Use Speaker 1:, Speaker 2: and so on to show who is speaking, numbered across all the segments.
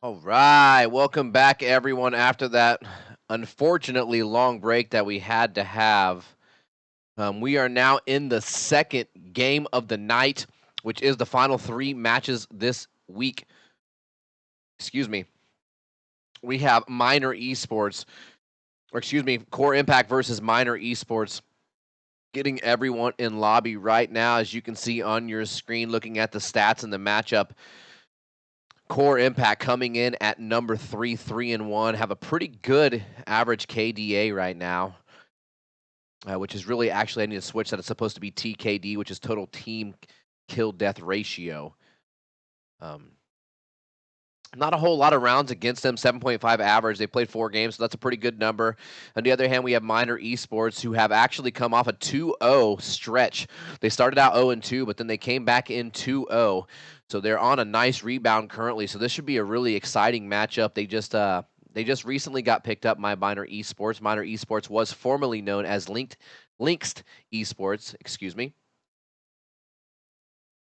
Speaker 1: All right, welcome back, everyone. After that unfortunately long break that we had to have, we are now in the second game of the night, which is the final three matches this week. Excuse me. We have Minor Esports, or excuse me, Core Impact versus Minor Esports. Getting everyone in lobby right now, as you can see on your screen, looking at the stats and the matchup. Core Impact coming in at number 3, 3-1, have a pretty good average KDA right now, which is really actually I need to switch that. It's supposed to be TKD, which is total team kill death ratio. Um, Not a whole lot of rounds against them, 7.5 average. They played 4 games, so that's a pretty good number. On the other hand, we have Minor Esports, who have actually come off a 2-0 stretch. They started out 0-2, but then they came back in 2-0. So they're on a nice rebound currently. So this should be a really exciting matchup. They just recently got picked up by Minor Esports. Minor Esports was formerly known as Linked Esports, excuse me.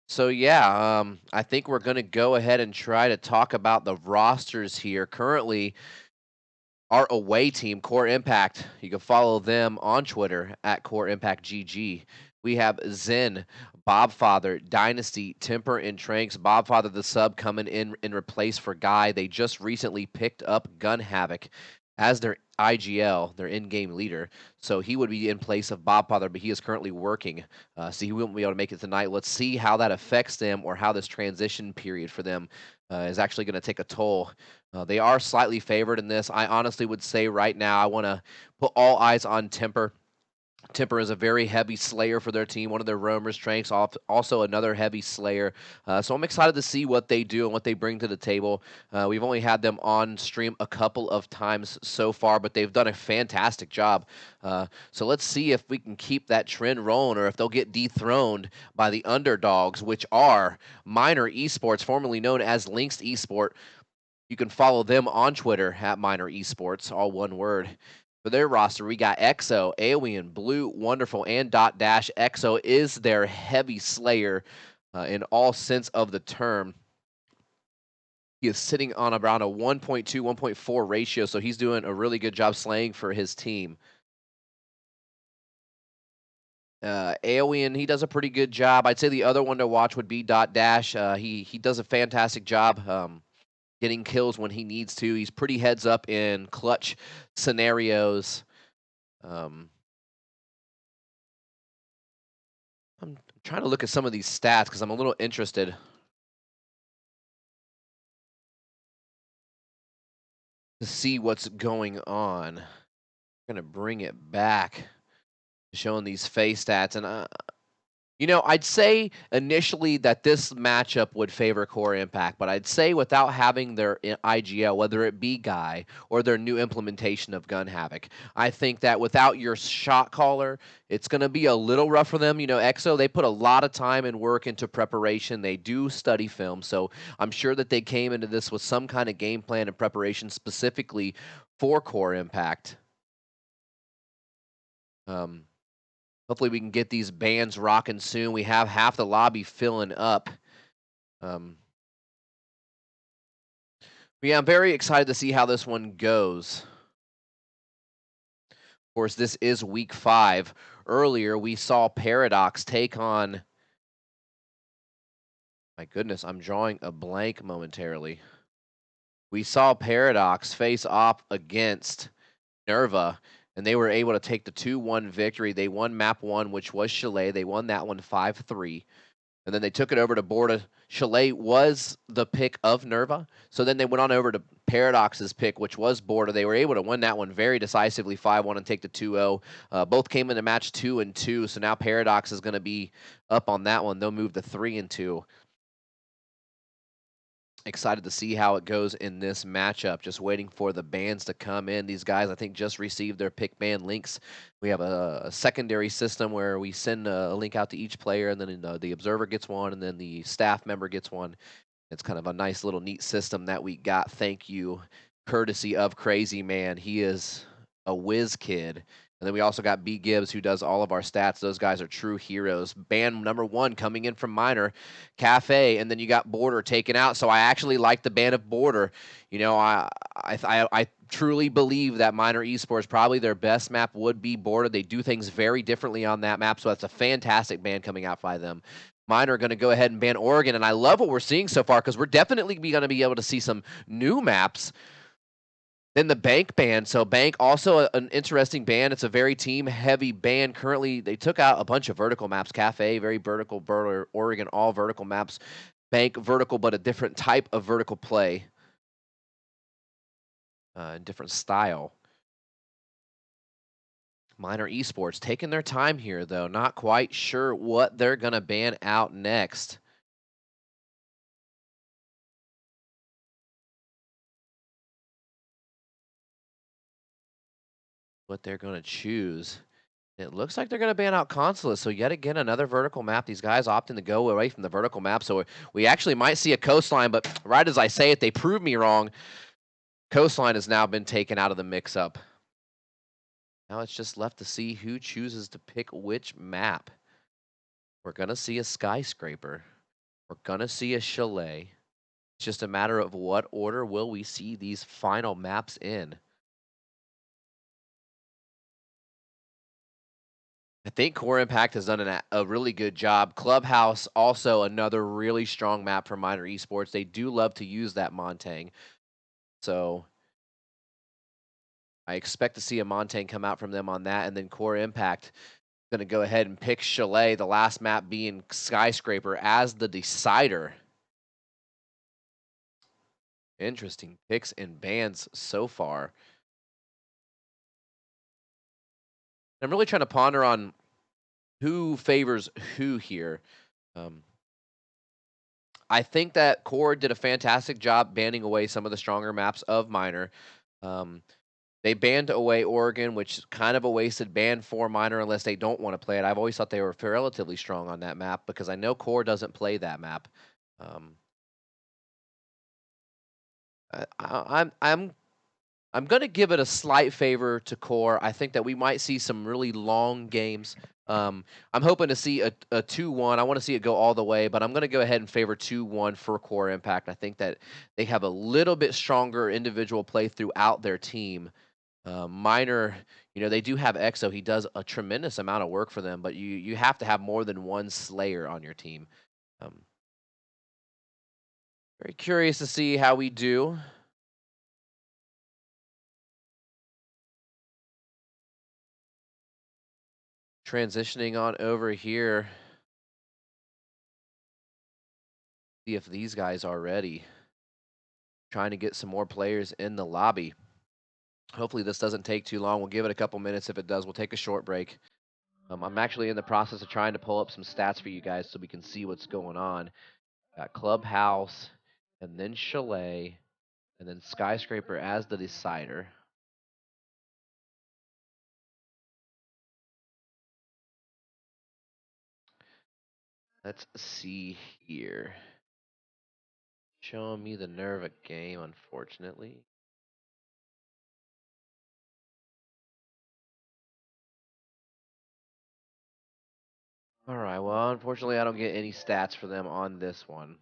Speaker 1: So yeah, I think we're going to go ahead and try to talk about the rosters here. Currently, our away team, Core Impact, you can follow them on Twitter at Core Impact GG. We have Zen, Bobfather, Dynasty, Temper, and Tranks. Bobfather, the sub, coming in replace for Guy. They just recently picked up Gun Havoc as their IGL, their in-game leader. So he would be in place of Bobfather, but he is currently working. So he won't be able to make it tonight. Let's see how that affects them, or how this transition period for them is actually going to take a toll. They are slightly favored in this. I honestly would say right now I want to put all eyes on Temper. Temper is a very heavy slayer for their team, one of their roamers, Tranks, also another heavy slayer. So I'm excited to see what they do and what they bring to the table. We've only had them on stream a couple of times so far, but they've done a fantastic job. So let's see if we can keep that trend rolling, or if they'll get dethroned by the underdogs, which are Minor Esports, formerly known as Lynx Esport. You can follow them on Twitter at Minor Esports, all one word. For their roster, we got EXO, Alien, Blue, Wonderful, and Dot Dash. EXO is their heavy slayer in all sense of the term. He is sitting on around a 1.2, 1.4 ratio, so he's doing a really good job slaying for his team. Alien, he does a pretty good job. I'd say the other one to watch would be Dot Dash. He does a fantastic job. Getting kills when he needs to. He's pretty heads up in clutch scenarios. I'm trying to look at some of these stats because I'm a little interested to see what's going on. I'm going to bring it back, showing these face stats. And I'd say initially that this matchup would favor Core Impact, but I'd say without having their IGL, whether it be Guy or their new implementation of Gun Havoc, I think that without your shot caller, it's going to be a little rough for them. EXO, they put a lot of time and work into preparation. They do study film, so I'm sure that they came into this with some kind of game plan and preparation specifically for Core Impact. Um, Hopefully we can get these bands rocking soon. We have half the lobby filling up. Um, but yeah, I'm very excited to see how this one goes. Of course, this is week 5. Earlier, we saw Paradox take on... My goodness, I'm drawing a blank momentarily. We saw Paradox face off against Nerva, and they were able to take the 2-1 victory. They won map 1, which was Chalet. They won that one 5-3. And then they took it over to Borda. Chalet was the pick of Nerva. So then they went on over to Paradox's pick, which was Borda. They were able to win that one very decisively, 5-1, and take the 2-0. Both came into match 2-2. So now Paradox is going to be up on that one. They'll move to 3-2. Excited to see how it goes in this matchup. Just waiting for the bans to come in. These guys, I think, just received their pick ban links. We have a secondary system where we send a link out to each player, and then the observer gets one, and then the staff member gets one. It's kind of a nice little neat system that we got. Thank you, courtesy of Crazy Man. He is a whiz kid. And then we also got B Gibbs, who does all of our stats. Those guys are true heroes. Band number 1 coming in from Minor, Cafe, and then you got Border taken out. So I actually like the ban of Border. You know, I truly believe that Minor Esports, probably their best map would be Border. They do things very differently on that map, so that's a fantastic ban coming out by them. Minor are going to go ahead and ban Oregon, and I love what we're seeing so far because we're definitely going to be able to see some new maps. Then the Bank ban. So Bank also an interesting ban. It's a very team heavy ban. Currently, they took out a bunch of vertical maps. Cafe, very vertical. Oregon, all vertical maps. Bank vertical, but a different type of vertical play, different style. Minor Esports taking their time here, though. Not quite sure what they're gonna ban out next. What they're gonna choose. It looks like they're going to ban out Consulate. So yet again, another vertical map. These guys opting to go away from the vertical map. So we actually might see a coastline, but right as I say it, they prove me wrong. Coastline has now been taken out of the mix-up. Now it's just left to see who chooses to pick which map. We're going to see a skyscraper. We're going to see a chalet. It's just a matter of what order will we see these final maps in. I think Core Impact has done a really good job. Clubhouse, also another really strong map for Minor Esports. They do love to use that Montang. So I expect to see a Montang come out from them on that. And then Core Impact going to go ahead and pick Chalet, the last map being Skyscraper, as the decider. Interesting picks and bans so far. I'm really trying to ponder on who favors who here. I think that Core did a fantastic job banning away some of the stronger maps of Minor. Um, they banned away Oregon, which is kind of a wasted ban for Minor unless they don't want to play it. I've always thought they were relatively strong on that map because I know Core doesn't play that map. Um, I'm going to give it a slight favor to Core. I think that we might see some really long games. I'm hoping to see a 2-1. I want to see it go all the way, but I'm going to go ahead and favor 2-1 for Core Impact. I think that they have a little bit stronger individual play throughout their team. Minor, they do have EXO. He does a tremendous amount of work for them, but you have to have more than one Slayer on your team. Um, Very curious to see how we do. Transitioning on over here. See if these guys are ready. Trying to get some more players in the lobby. Hopefully this doesn't take too long. We'll give it a couple minutes. If it does, we'll take a short break. I'm actually in the process of trying to pull up some stats for you guys so we can see what's going on. Got Clubhouse, and then Chalet, and then Skyscraper as the decider. Let's see here. Showing me the Nerva game, unfortunately. All right, well, unfortunately, I don't get any stats for them on this one.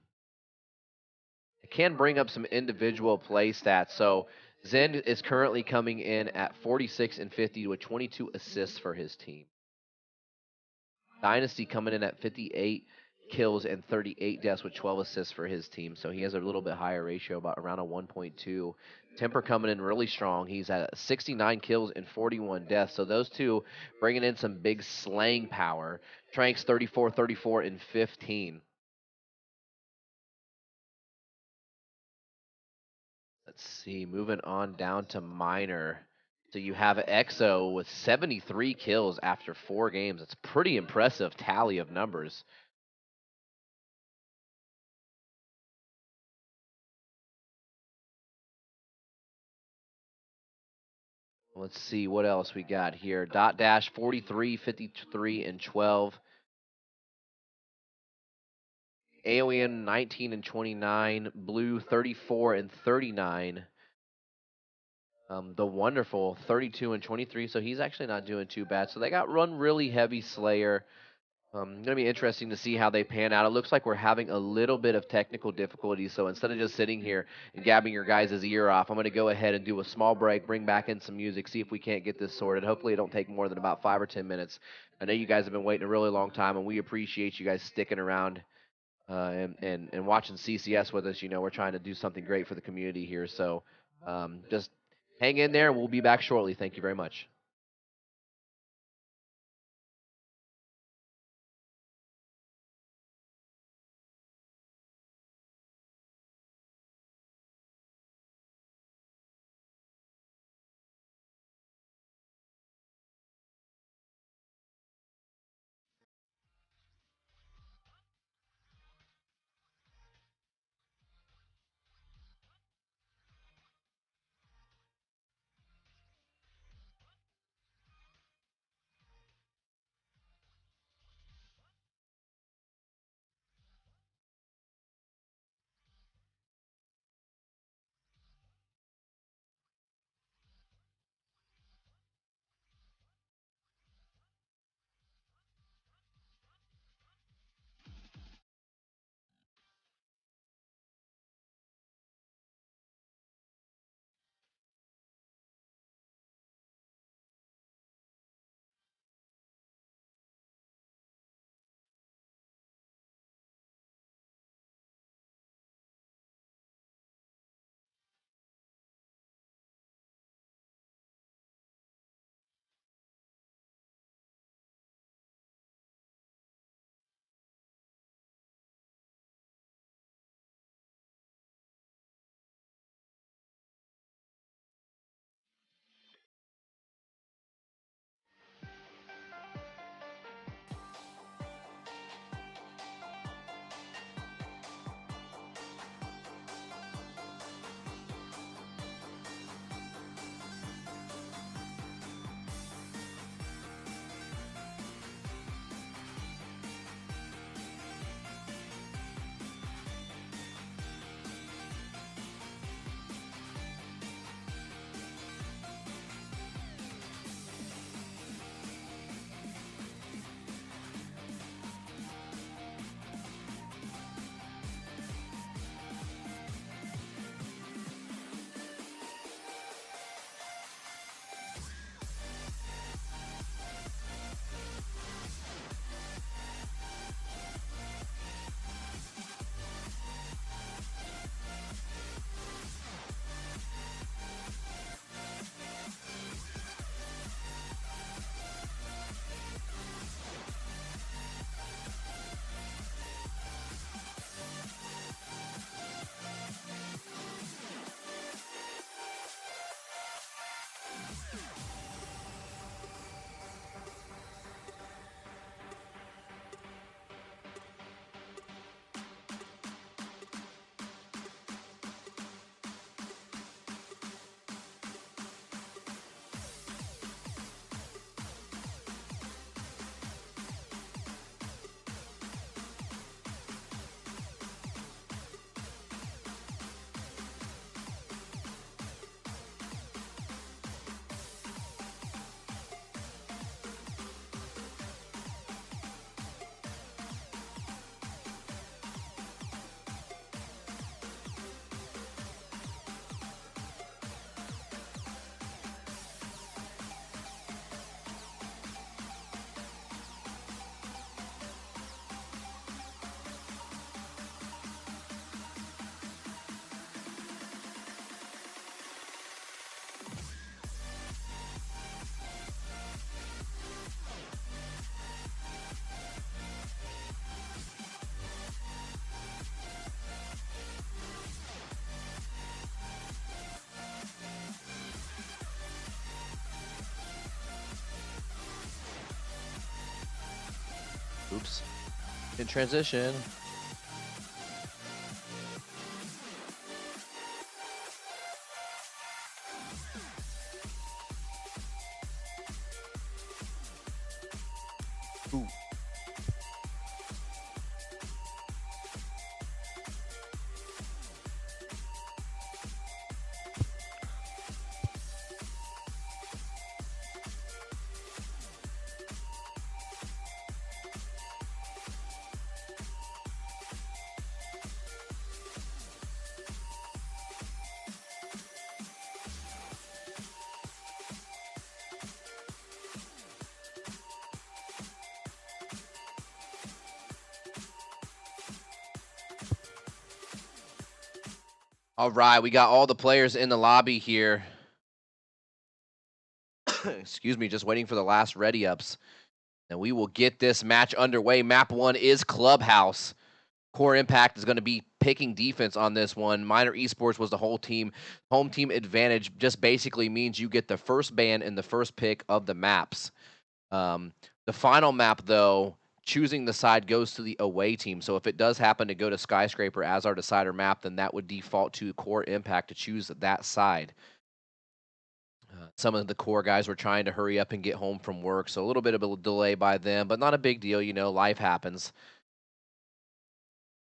Speaker 1: I can bring up some individual play stats. So Zen is currently coming in at 46 and 50 with 22 assists for his team. Dynasty coming in at 58 kills and 38 deaths with 12 assists for his team. So he has a little bit higher ratio, about around a 1.2. Temper coming in really strong. He's at 69 kills and 41 deaths. So those two bringing in some big slaying power. Tranks 34, 34, and 15. Let's see, moving on down to Minor. So you have EXO with 73 kills after 4 games. It's pretty impressive tally of numbers. Let's see what else we got here. Dot Dash 43, 53, and 12. Alien 19 and 29. Blue 34 and 39. the wonderful 32 and 23. So he's actually not doing too bad. So they got run really heavy Slayer. Going to be interesting to see how they pan out. It looks like we're having a little bit of technical difficulty. So instead of just sitting here and gabbing your guys' ear off, I'm going to go ahead and do a small break, bring back in some music, see if we can't get this sorted. Hopefully, it don't take more than about 5 or 10 minutes. I know you guys have been waiting a really long time, and we appreciate you guys sticking around and watching CCS with us. You know, we're trying to do something great for the community here. So just hang in there. We'll be back shortly. Thank you very much. Oops. In transition. Ooh. All right, we got all the players in the lobby here. Excuse me, just waiting for the last ready ups. And we will get this match underway. Map 1 is Clubhouse. Core Impact is going to be picking defense on this one. Minor Esports was the whole team. Home team advantage just basically means you get the first ban and the first pick of the maps. The final map, though, choosing the side goes to the away team. So if it does happen to go to Skyscraper as our decider map, then that would default to Core Impact to choose that side. Some of the core guys were trying to hurry up and get home from work, so a little bit of a delay by them, but not a big deal. You know, life happens.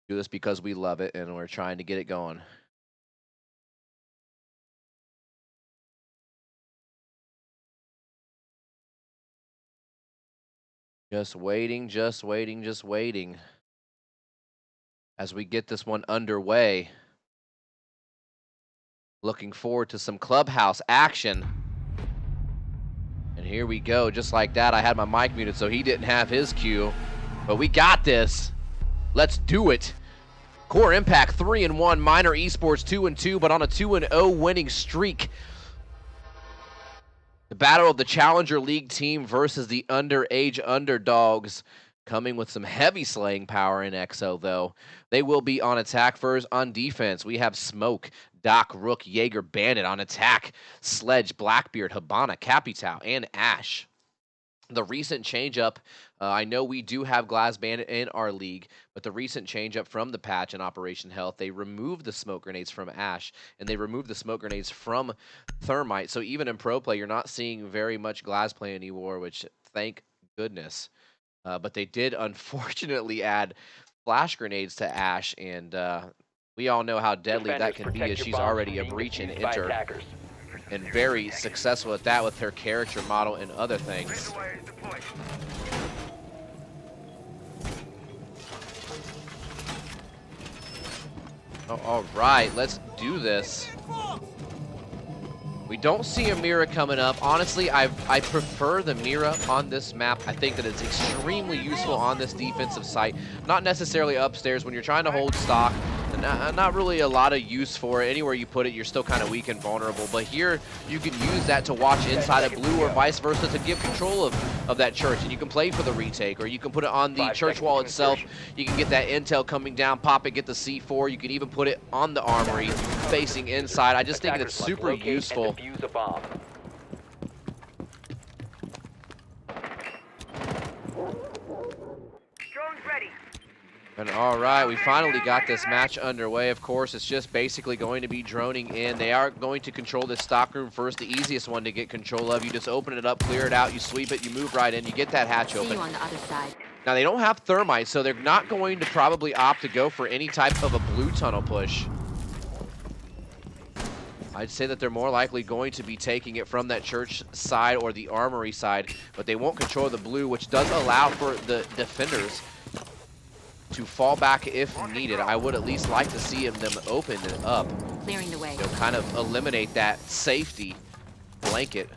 Speaker 1: Do this because we love it, and we're trying to get it going. Just waiting, just waiting, just waiting. As we get this one underway. Looking forward to some Clubhouse action. And here we go, just like that. I had my mic muted, so he didn't have his cue. But we got this. Let's do it. Core Impact 3-1, Minor Esports 2-2, but on a 2-0 winning streak. The battle of the Challenger League team versus the underage underdogs. Coming with some heavy slaying power in EXO, though. They will be on attack first. On defense, we have Smoke, Doc, Rook, Jaeger, Bandit. On attack, Sledge, Blackbeard, Habana, Capital, and Ash. The recent change-up, I know we do have Glass Bandit in our league, but the recent change-up from the patch in Operation Health, they removed the smoke grenades from Ash, and they removed the smoke grenades from Thermite. So even in pro play, you're not seeing very much Glass play anymore, which thank goodness. But they did unfortunately add flash grenades to Ash, and we all know how deadly that can be, as she's already a breach and enter. And very successful at that with her character model and other things. Oh, all right, let's do this. We don't see a Mira coming up. Honestly, I prefer the Mira on this map. I think that it's extremely useful on this defensive site. Not necessarily upstairs when you're trying to hold stock. Not really a lot of use for it. Anywhere you put it, you're still kind of weak and vulnerable. But here, you can use that to watch inside of blue or vice versa to give control of that church. And you can play for the retake, or you can put it on the church wall itself. You can get that intel coming down, pop it, get the C4. You can even put it on the armory facing inside. I just think it's super useful. And all right, we finally got this match underway. Of course, it's just basically going to be droning in. They are going to control this stock room first, the easiest one to get control of. You just open it up, clear it out, you sweep it, you move right in, you get that hatch open.
Speaker 2: See you on the other side.
Speaker 1: Now, they don't have thermite, so they're not going to probably opt to go for any type of a blue tunnel push. I'd say that they're more likely going to be taking it from that church side or the armory side, but they won't control the blue, which does allow for the defenders to fall back if needed. I would at least like to see them open it up.
Speaker 2: Clearing the way.
Speaker 1: You know, kind of eliminate that safety blanket.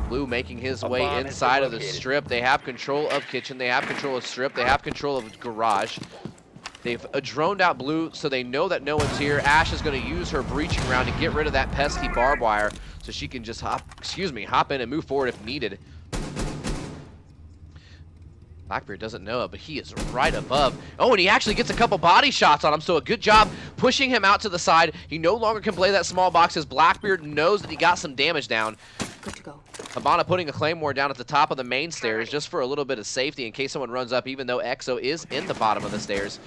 Speaker 1: Blue making his way inside of the strip. They have control of kitchen. They have control of strip. They have control of garage. They've droned out blue, so they know that no one's here. Ash is going to use her breaching round to get rid of that pesky barbed wire, so she can just hop in and move forward if needed. Blackbeard doesn't know it, but he is right above. Oh, and he actually gets a couple body shots on him, so a good job pushing him out to the side. He no longer can play that small box as Blackbeard knows that he got some damage down.
Speaker 2: Good to go.
Speaker 1: Habana putting a claymore down at the top of the main stairs just for a little bit of safety in case someone runs up, even though EXO is in the bottom of the stairs.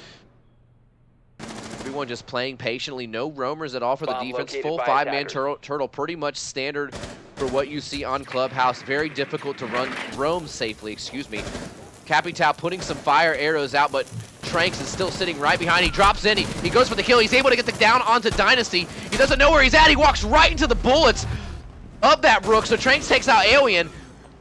Speaker 1: Everyone just playing patiently. No roamers at all for the defense. Full five-man turtle, pretty much standard for what you see on Clubhouse. Very difficult to roam safely, excuse me. Capital putting some fire arrows out, but Tranks is still sitting right behind. He drops in, he goes for the kill. He's able to get the down onto Dynasty. He doesn't know where he's at. He walks right into the bullets of that Rook, so Tranks takes out Alien.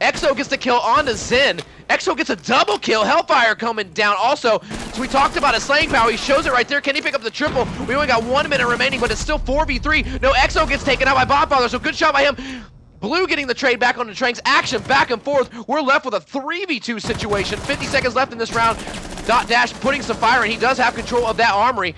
Speaker 1: EXO gets the kill onto Zen. EXO gets a double kill. Hellfire coming down also. So we talked about his slaying power. He shows it right there. Can he pick up the triple? We only got 1 minute remaining, but it's still 4v3. No, EXO gets taken out by Bobfather, so good shot by him. Blue getting the trade back onto Tranks. Action back and forth. We're left with a 3v2 situation. 50 seconds left in this round. Dot Dash putting some fire, and he does have control of that armory.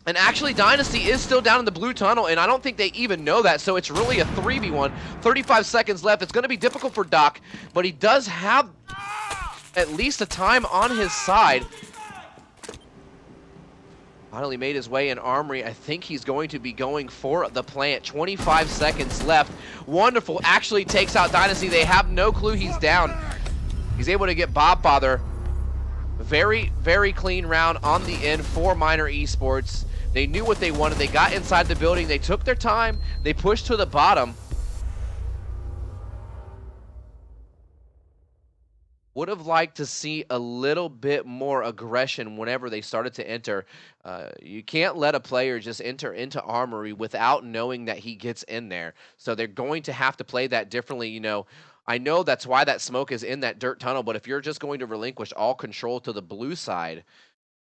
Speaker 1: And actually, Dynasty is still down in the blue tunnel, and I don't think they even know that, so it's really a 3v1. 35 seconds left. It's going to be difficult for Doc, but he does have at least a time on his side. Finally made his way in Armory. I think he's going to be going for the plant. 25 seconds left. Wonderful. Actually takes out Dynasty. They have no clue he's down. He's able to get Bobfather. Very, very clean round on the end for Miner Esports. They knew what they wanted. They got inside the building. They took their time. They pushed to the bottom. Would have liked to see a little bit more aggression whenever they started to enter. You can't let a player just enter into Armory without knowing that he gets in there. So they're going to have to play that differently. You know, I know that's why that smoke is in that dirt tunnel, but if you're just going to relinquish all control to the blue side,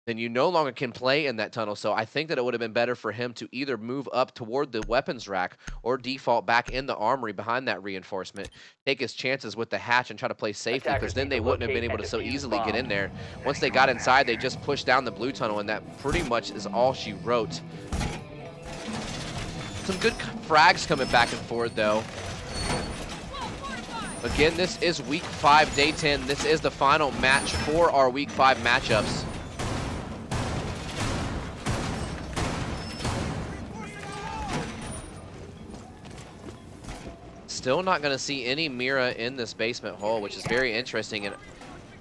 Speaker 1: then you no longer can play in that tunnel. So I think that it would have been better for him to either move up toward the weapons rack or default back in the Armory behind that reinforcement, take his chances with the hatch and try to play safely, because then they wouldn't have been able to so easily get in there. Once they got inside, they just pushed down the blue tunnel, and that pretty much is all she wrote. Some good frags coming back and forth, though. Again, this is Week 5, Day 10. This is the final match for our Week 5 matchups. Still not going to see any Mira in this basement hole, which is very interesting. And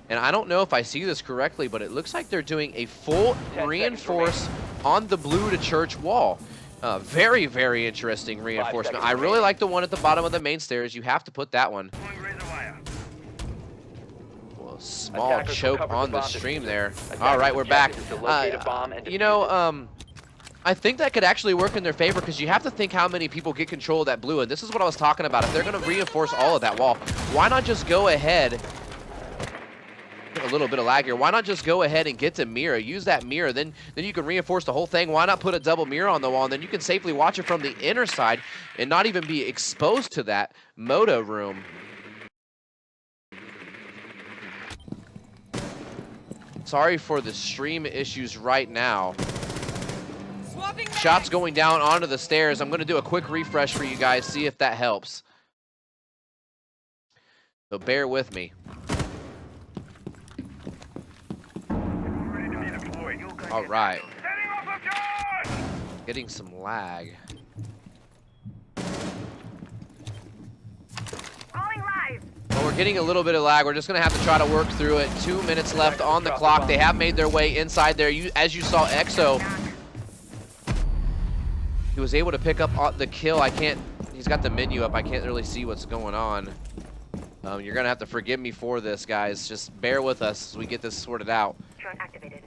Speaker 1: I don't know if I see this correctly, but it looks like they're doing a full reinforce on the blue to church wall. Very, very interesting reinforcement. I really like the one at the bottom of the main stairs. You have to put that one. Well, small choke on the stream there. All right, we're back. You know, I think that could actually work in their favor, because you have to think how many people get control of that blue, and this is what I was talking about. If they're going to reinforce all of that wall, why not just go ahead? A little bit of lag here. Why not just go ahead and get to Mira? Use that mirror, then you can reinforce the whole thing. Why not put a double mirror on the wall, and then you can safely watch it from the inner side and not even be exposed to that moto room. Sorry for the stream issues right now. Shots going down onto the stairs. I'm going to do a quick refresh for you guys, see if that helps. So bear with me. All right. Getting some lag. Well, we're getting a little bit of lag. We're just going to have to try to work through it. 2 minutes left on the clock. They have made their way inside there. As you saw, EXO, he was able to pick up the kill. He's got the menu up. I can't really see what's going on. You're going to have to forgive me for this, guys. Just bear with us as we get this sorted out.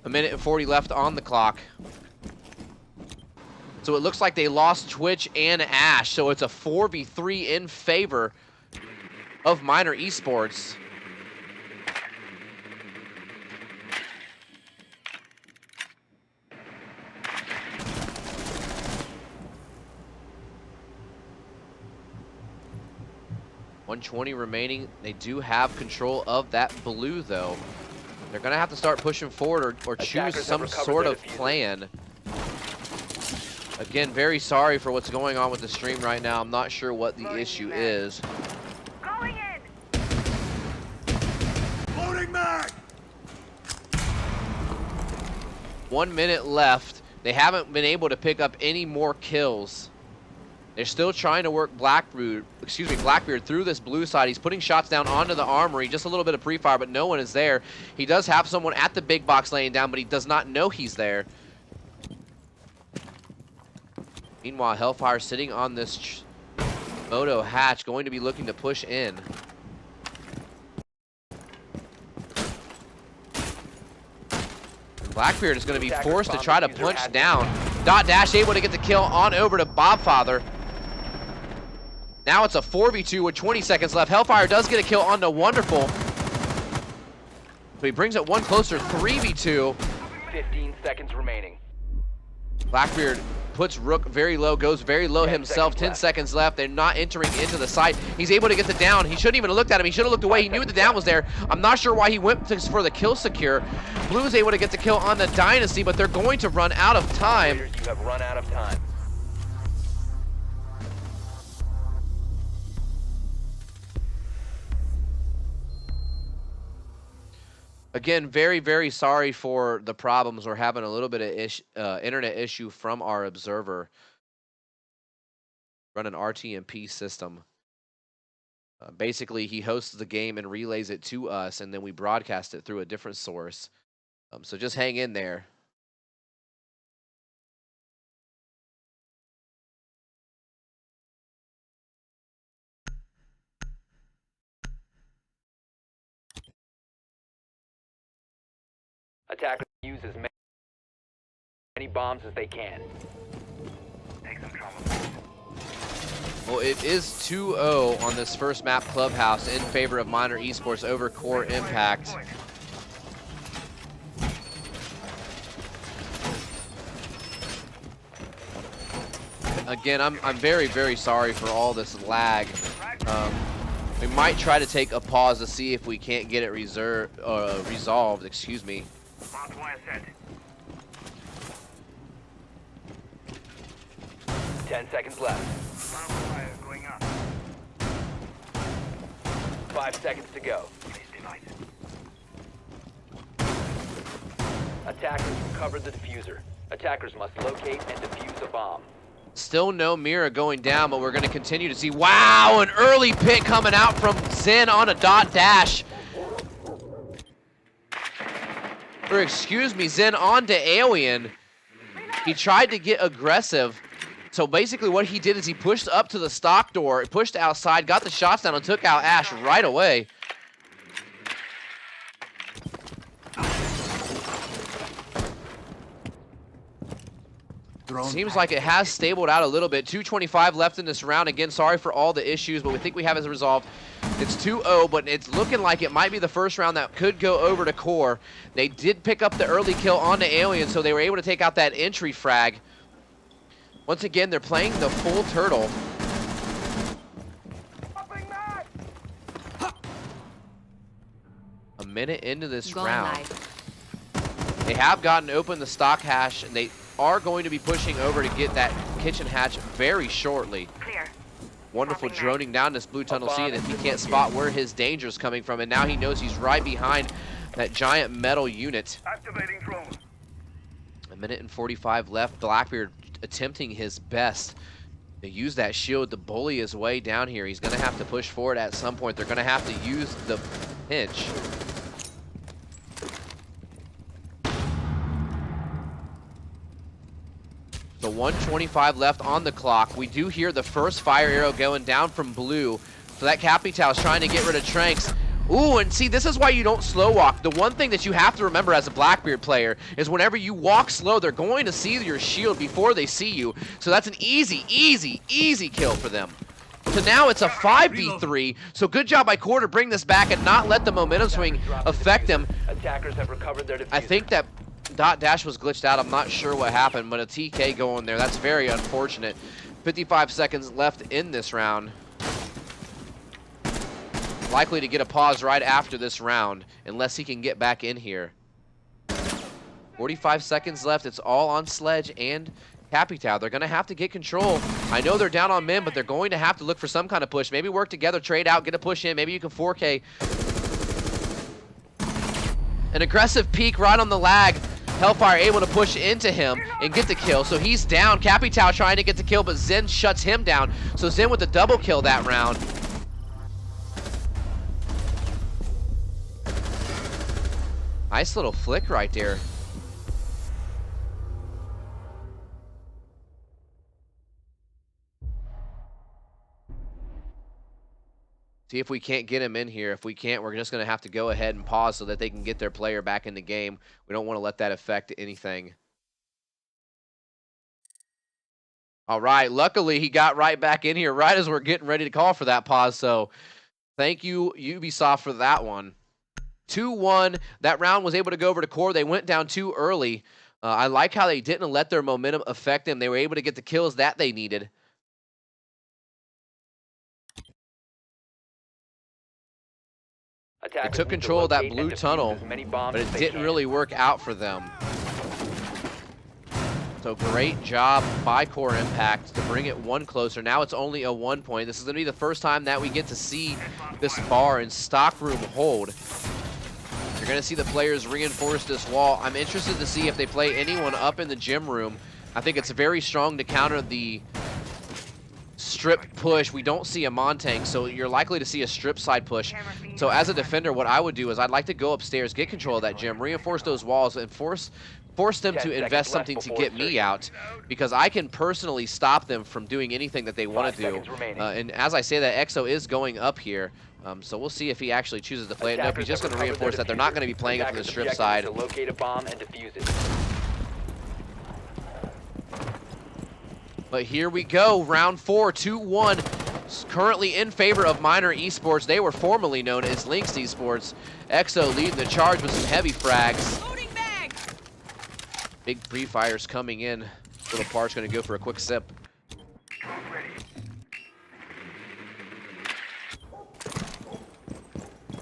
Speaker 1: A minute and 40 left on the clock. So it looks like they lost Twitch and Ash. So it's a 4v3 in favor of Miner Esports. .120 remaining. They do have control of that blue, though. They're going to have to start pushing forward or choose some sort of plan. Again, very sorry for what's going on with the stream right now. I'm not sure what the issue is.
Speaker 3: Going in.
Speaker 4: Loading mag.
Speaker 1: 1 minute left. They haven't been able to pick up any more kills. They're still trying to work Blackbeard through this blue side. He's putting shots down onto the Armory. Just a little bit of pre-fire, but no one is there. He does have someone at the big box laying down, but he does not know he's there. Meanwhile, Hellfire sitting on this moto hatch, going to be looking to push in. Blackbeard is going to be forced to try to punch down. Dot Dash able to get the kill on over to Bobfather. Now it's a 4v2 with 20 seconds left. Hellfire does get a kill onto Wonderful. So he brings it one closer, 3v2.
Speaker 5: 15 seconds remaining.
Speaker 1: Blackbeard puts Rook very low, goes very low himself. 10 seconds left. They're not entering into the site. He's able to get the down. He shouldn't even have looked at him. He should have looked away. He knew the down was there. I'm not sure why he went for the kill secure. Blue is able to get the kill on the Dynasty, but they're going to run out of time.
Speaker 4: You have run out of time.
Speaker 1: Again, very, very sorry for the problems. We're having a little bit of internet issue from our observer. Run an RTMP system. Basically, he hosts the game and relays it to us, and then we broadcast it through a different source. So just hang in there.
Speaker 4: Attackers use as many bombs as they can.
Speaker 3: Take some trouble.
Speaker 1: Well, it is 2-0 on this first map, Clubhouse, in favor of Minor Esports over Core Impact. Again, I'm very, very sorry for all this lag. We might try to take a pause to see if we can't get it resolved. Excuse me.
Speaker 3: Mark wire set.
Speaker 4: 10 seconds left.
Speaker 3: Mark wire going up.
Speaker 4: 5 seconds to go.
Speaker 3: Please device.
Speaker 4: Attackers recovered the diffuser. Attackers must locate and defuse a bomb.
Speaker 1: Still no Mira going down, but we're going to continue to see. Wow, an early pick coming out from Zen on a dot dash. Or excuse me, Zen on to Alien. He tried to get aggressive. So basically what he did is he pushed up to the stock door, pushed outside, got the shots down, and took out Ash right away. Seems like it has stabled out a little bit. 2:25 left in this round. Again, sorry for all the issues, but we think we have it resolved. It's 2-0, but it's looking like it might be the first round that could go over to Core. They did pick up the early kill on the Alien, so they were able to take out that entry frag. Once again, they're playing the full turtle. A minute into this
Speaker 2: Going
Speaker 1: round.
Speaker 2: live.
Speaker 1: They have gotten open the stock hash, and they are going to be pushing over to get that kitchen hatch very shortly.
Speaker 3: Clear.
Speaker 1: Wonderful
Speaker 3: Copy,
Speaker 1: droning down this blue tunnel, seeing if he can't spot where his danger is coming from, and now he knows he's right behind that giant metal unit.
Speaker 3: Activating drone.
Speaker 1: A minute and 45 left. Blackbeard attempting his best to use that shield to bully his way down here. He's going to have to push forward at some point. They're going to have to use the pinch. So 1:25 left on the clock. We do hear the first fire arrow going down from blue. So that Capital is trying to get rid of Tranks. Ooh, and see, this is why you don't slow walk. The one thing that you have to remember as a Blackbeard player is whenever you walk slow, they're going to see your shield before they see you. So that's an easy, easy, easy kill for them. So now it's a 5v3. So good job by Core to bring this back and not let the momentum swing affect them.
Speaker 4: Attackers have recovered their diffuser.
Speaker 1: I think that dot dash was glitched out. I'm not sure what happened, but a TK going there. That's very unfortunate. 55 seconds left in this round. Likely to get a pause right after this round, unless he can get back in here. 45 seconds left. It's all on Sledge and Capital. They're going to have to get control. I know they're down on men, but they're going to have to look for some kind of push. Maybe work together, trade out, get a push in. Maybe you can 4K. An aggressive peek right on the lag. Hellfire able to push into him and get the kill. So he's down. Capital trying to get the kill, but Zen shuts him down. So Zen with the double kill that round. Nice little flick right there. See if we can't get him in here. If we can't, we're just going to have to go ahead and pause so that they can get their player back in the game. We don't want to let that affect anything. All right, luckily he got right back in here right as we're getting ready to call for that pause. So thank you, Ubisoft, for that one. 2-1. That round was able to go over to Core. They went down too early. I like how they didn't let their momentum affect them. They were able to get the kills that they needed. They
Speaker 4: Attackers
Speaker 1: took
Speaker 4: need to
Speaker 1: control of that
Speaker 4: locate
Speaker 1: blue
Speaker 4: and defuse
Speaker 1: tunnel,
Speaker 4: as many bombs
Speaker 1: but
Speaker 4: as
Speaker 1: it
Speaker 4: they
Speaker 1: didn't
Speaker 4: can.
Speaker 1: really work out for them. So great job by Core Impact to bring it one closer. Now it's only a 1 point. This is going to be the first time that we get to see this bar in stockroom hold. You're going to see the players reinforce this wall. I'm interested to see if they play anyone up in the gym room. I think it's very strong to counter the strip push. We don't see a Montang, so you're likely to see a strip side push. So as a defender, what I would do is I'd like to go upstairs, get control of that gym, reinforce those walls, and force them
Speaker 4: 10
Speaker 1: to
Speaker 4: seconds
Speaker 1: invest
Speaker 4: left
Speaker 1: something to
Speaker 4: before
Speaker 1: get me
Speaker 4: insertion.
Speaker 1: out, because I can personally stop them from doing anything that they want
Speaker 4: 5
Speaker 1: to do.
Speaker 4: seconds remaining.
Speaker 1: And as I say that, EXO is going up here, so we'll see if he actually chooses to play it. Nope, he's just going to reinforce that they're not going to be playing it from the strip side.
Speaker 4: To locate a bomb and defuse it.
Speaker 1: But here we go, round 4, 2-1. Currently in favor of Minor Esports. They were formerly known as Lynx Esports. EXO leading the charge with some heavy frags.
Speaker 2: Loading bag.
Speaker 1: Big pre-fires coming in. Little Park's gonna go for a quick sip.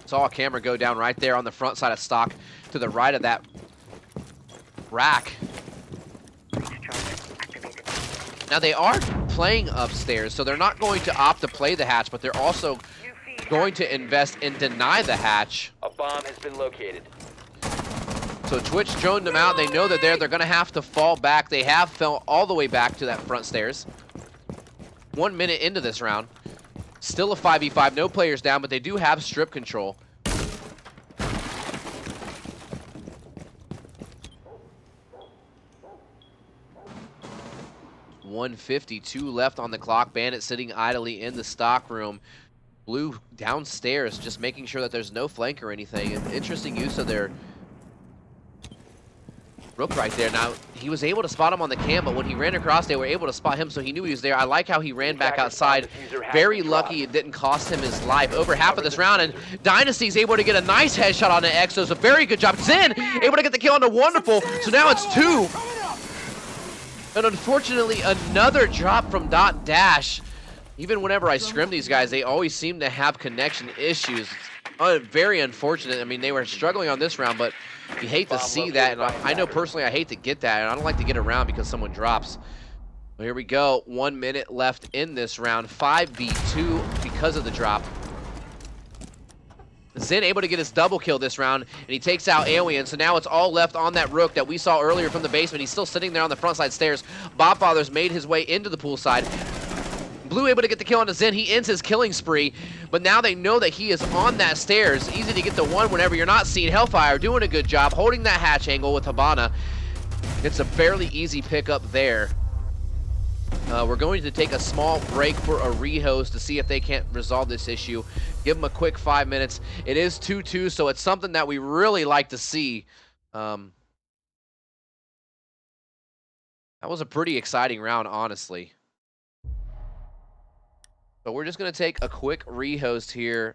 Speaker 1: Saw a camera go down right there on the front side of stock to the right of that rack. Now they are playing upstairs, so they're not going to opt to play the hatch, but they're also going to invest and deny the hatch.
Speaker 4: A bomb has been located.
Speaker 1: So Twitch droned them out. They know that they're going to have to fall back. They have fell all the way back to that front stairs. 1 minute into this round. Still a 5v5, no players down, but they do have strip control. .152 left on the clock. Bandit sitting idly in the stock room. Blue downstairs, just making sure that there's no flank or anything. An interesting use of their Rook right there. Now, he was able to spot him on the cam, but when he ran across, they were able to spot him, so he knew he was there. I like how he ran back outside. Very lucky it didn't cost him his life. Over half of this round, and Dynasty's able to get a nice headshot on the EXO. So very good job. Zen able to get the kill on the Wonderful, so now it's 2. And unfortunately, another drop from Dot Dash. Even whenever I scrim these guys, they always seem to have connection issues. Very unfortunate. I mean, they were struggling on this round, but you hate to see that. And I know personally I hate to get that, and I don't like to get around because someone drops. Well, here we go. 1 minute left in this round. 5v2 because of the drop. Zen able to get his double kill this round, and he takes out Alien, so now it's all left on that Rook that we saw earlier from the basement. He's still sitting there on the front side stairs. Bobfather's made his way into the pool side. Blue able to get the kill on the Zen. He ends his killing spree, but now they know that he is on that stairs. Easy to get the one whenever you're not seeing. Hellfire doing a good job holding that hatch angle with Habana. It's a fairly easy pickup there. We're going to take a small break for a rehost to see if they can't resolve this issue. Give them a quick 5 minutes. It is 2-2, so it's something that we really like to see. That was a pretty exciting round, honestly. But we're just going to take a quick rehost here.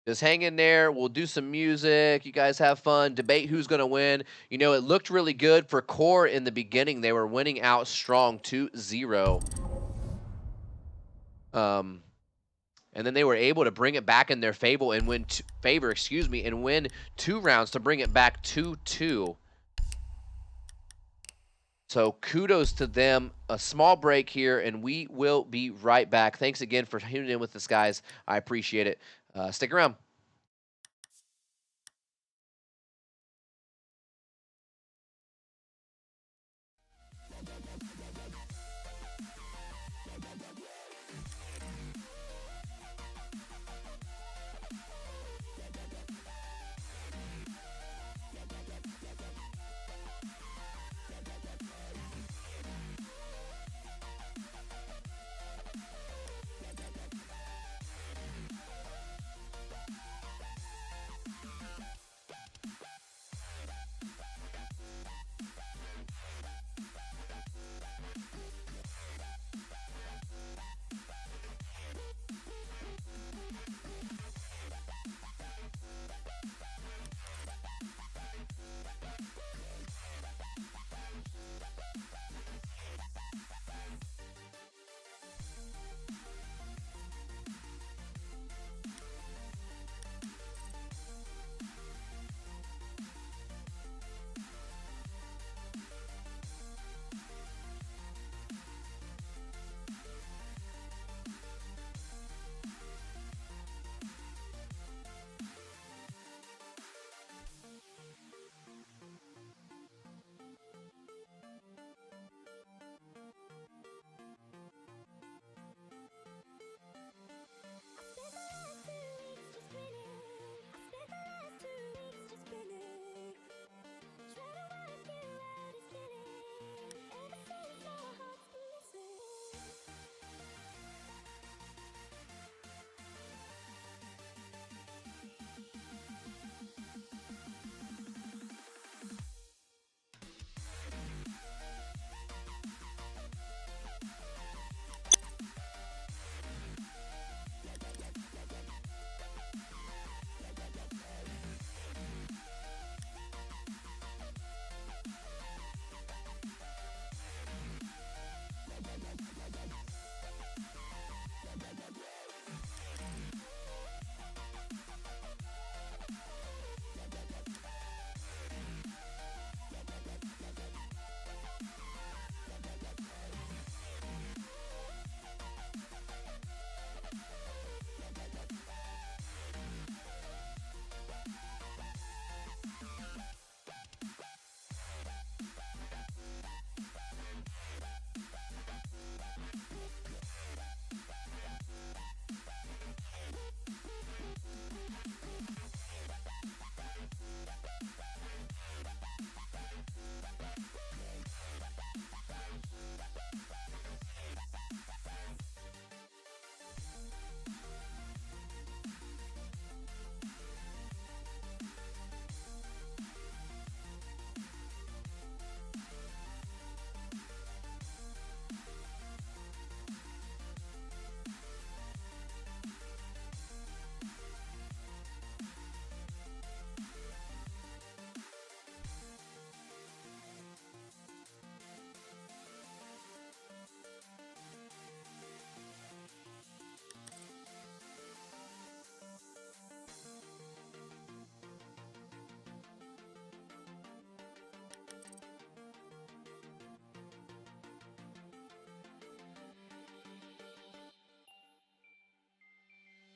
Speaker 1: Just hang in there. We'll do some music. You guys have fun. Debate who's going to win. You know, it looked really good for Core in the beginning. They were winning out strong 2-0. And then they were able to bring it back in their favor and win and win 2 rounds to bring it back 2-2. So kudos to them. A small break here, and we will be right back. Thanks again for tuning in with us, guys. I appreciate it. Stick around.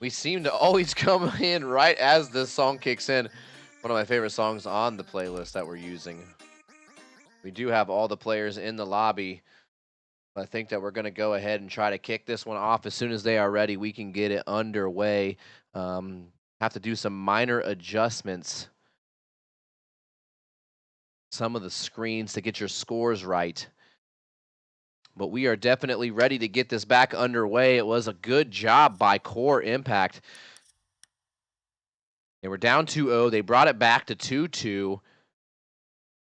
Speaker 1: We seem to always come in right as this song kicks in. One of my favorite songs on the playlist that we're using. We do have all the players in the lobby. I think that we're going to go ahead and try to kick this one off. As soon as they are ready, we can get it underway. Have to do some minor adjustments. Some of the screens to get your scores right. But we are definitely ready to get this back underway. It was a good job by Core Impact. They were down 2-0. They brought it back to 2-2.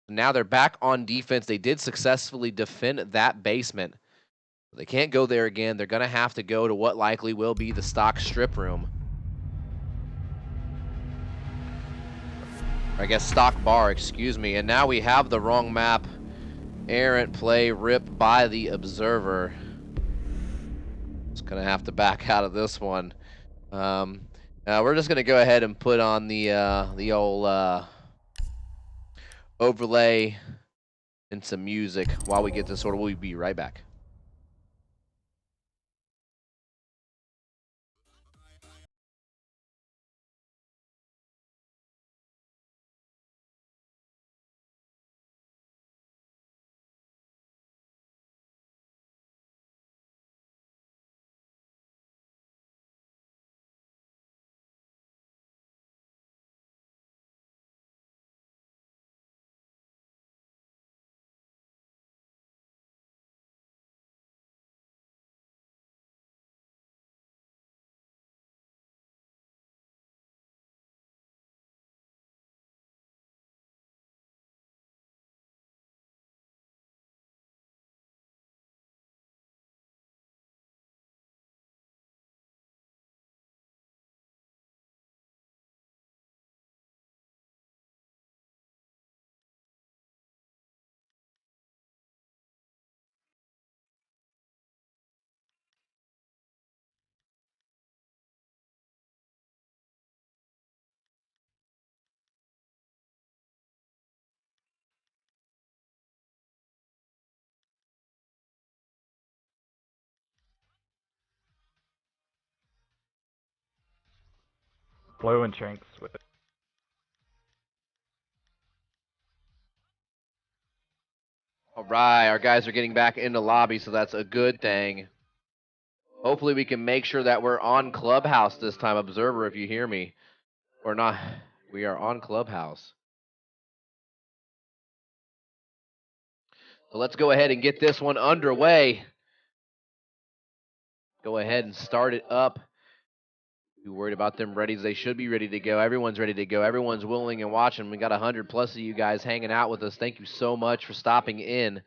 Speaker 1: Now they're back on defense. They did successfully defend that basement. They can't go there again. They're going to have to go to what likely will be the stock strip room. I guess stock bar, excuse me. And now we have the wrong map. Errant play ripped by the observer. Just going to have to back out of this one. We're just going to go ahead and put on the old overlay and some music while we get this order. We'll be right back.
Speaker 2: Blue and Shanks with it.
Speaker 1: All right, our guys are getting back into lobby, so that's a good thing. Hopefully we can make sure that we're on Clubhouse this time. Observer, if you hear me. Or not, we are on Clubhouse. So let's go ahead and get this one underway. Go ahead and start it up. Be worried about them ready. They should be ready to go. Everyone's ready to go. Everyone's willing and watching. We got 100 plus of you guys hanging out with us. Thank you so much for stopping in.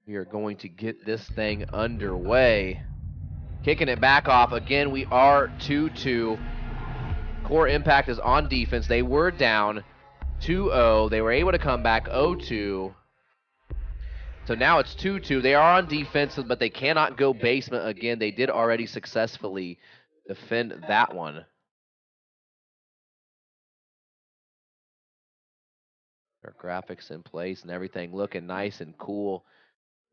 Speaker 1: We are going to get this thing underway. Kicking it back off. Again, we are 2-2. Core Impact is on defense. They were down 2-0. They were able to come back 0-2. So now it's 2-2. They are on defense, but they cannot go basement again. They did already successfully defend that one. Our graphics in place and everything looking nice and cool.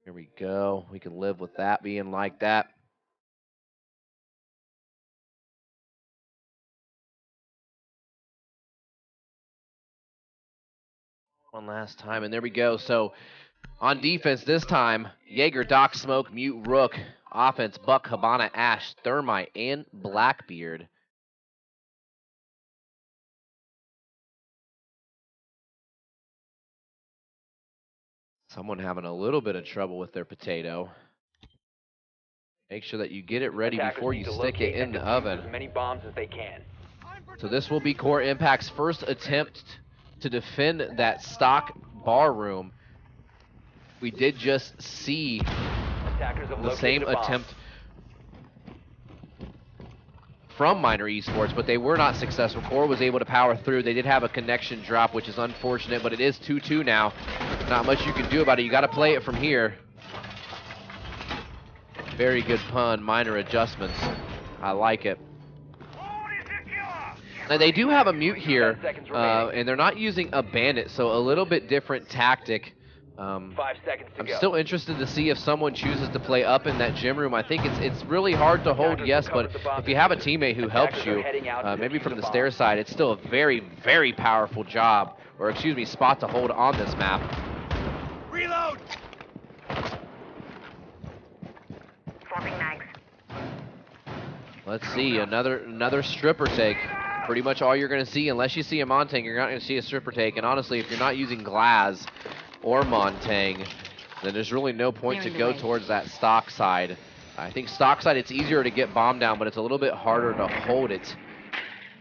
Speaker 1: Here we go. We can live with that being like that. One last time, and there we go. So on defense this time, Jaeger, Doc, Smoke, Mute, Rook. Offense, Buck, Habana, Ash, Thermite, and Blackbeard. Someone having a little bit of trouble with their potato. Make sure that you get it ready before you stick it in the oven.
Speaker 4: As many bombs as they can.
Speaker 1: So this will be Core Impact's first attempt to defend that stock bar room. We did just see the same attempt from Minor Esports, but they were not successful. Core was able to power through. They did have a connection drop, which is unfortunate, but it is 2-2 now. Not much you can do about it. You got to play it from here. Very good pun, minor adjustments. I like it. Now they do have a mute here, and they're not using a bandit, so a little bit different tactic
Speaker 4: 5 seconds to
Speaker 1: I'm
Speaker 4: go.
Speaker 1: still interested to see if someone chooses to play up in that gym room. I think it's really hard to hold, yes, but if you have a teammate who helps you, maybe from the stair side, it's still a very, very powerful job, or excuse me, spot to hold on this map.
Speaker 3: Reload! Swapping mags.
Speaker 1: Let's see, another stripper take. Pretty much all you're going to see, unless you see a Montang, you're not going to see a stripper take. And honestly, if you're not using Glaz or Montang, then there's really no point to go towards that stock side. I think stock side, it's easier to get bomb down, but it's a little bit harder to hold it.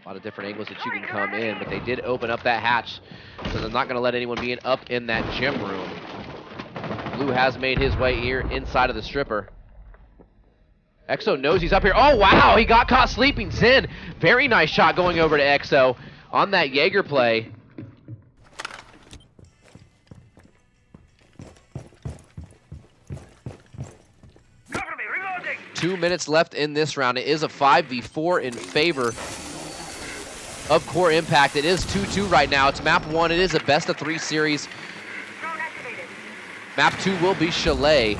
Speaker 1: A lot of different angles that you can come in, but they did open up that hatch, so they're not going to let anyone be up in that gym room. Blue has made his way here inside of the stripper. EXO knows he's up here. Oh, wow, he got caught sleeping. Zen, very nice shot going over to EXO on that Jaeger play.
Speaker 3: Cover me, reloading!
Speaker 1: 2 minutes left in this round. It is a 5v4 in favor of Core Impact. It is 2-2 right now. It's map 1. It is a best-of-3 series.
Speaker 3: Drone activated.
Speaker 1: Map 2 will be Chalet.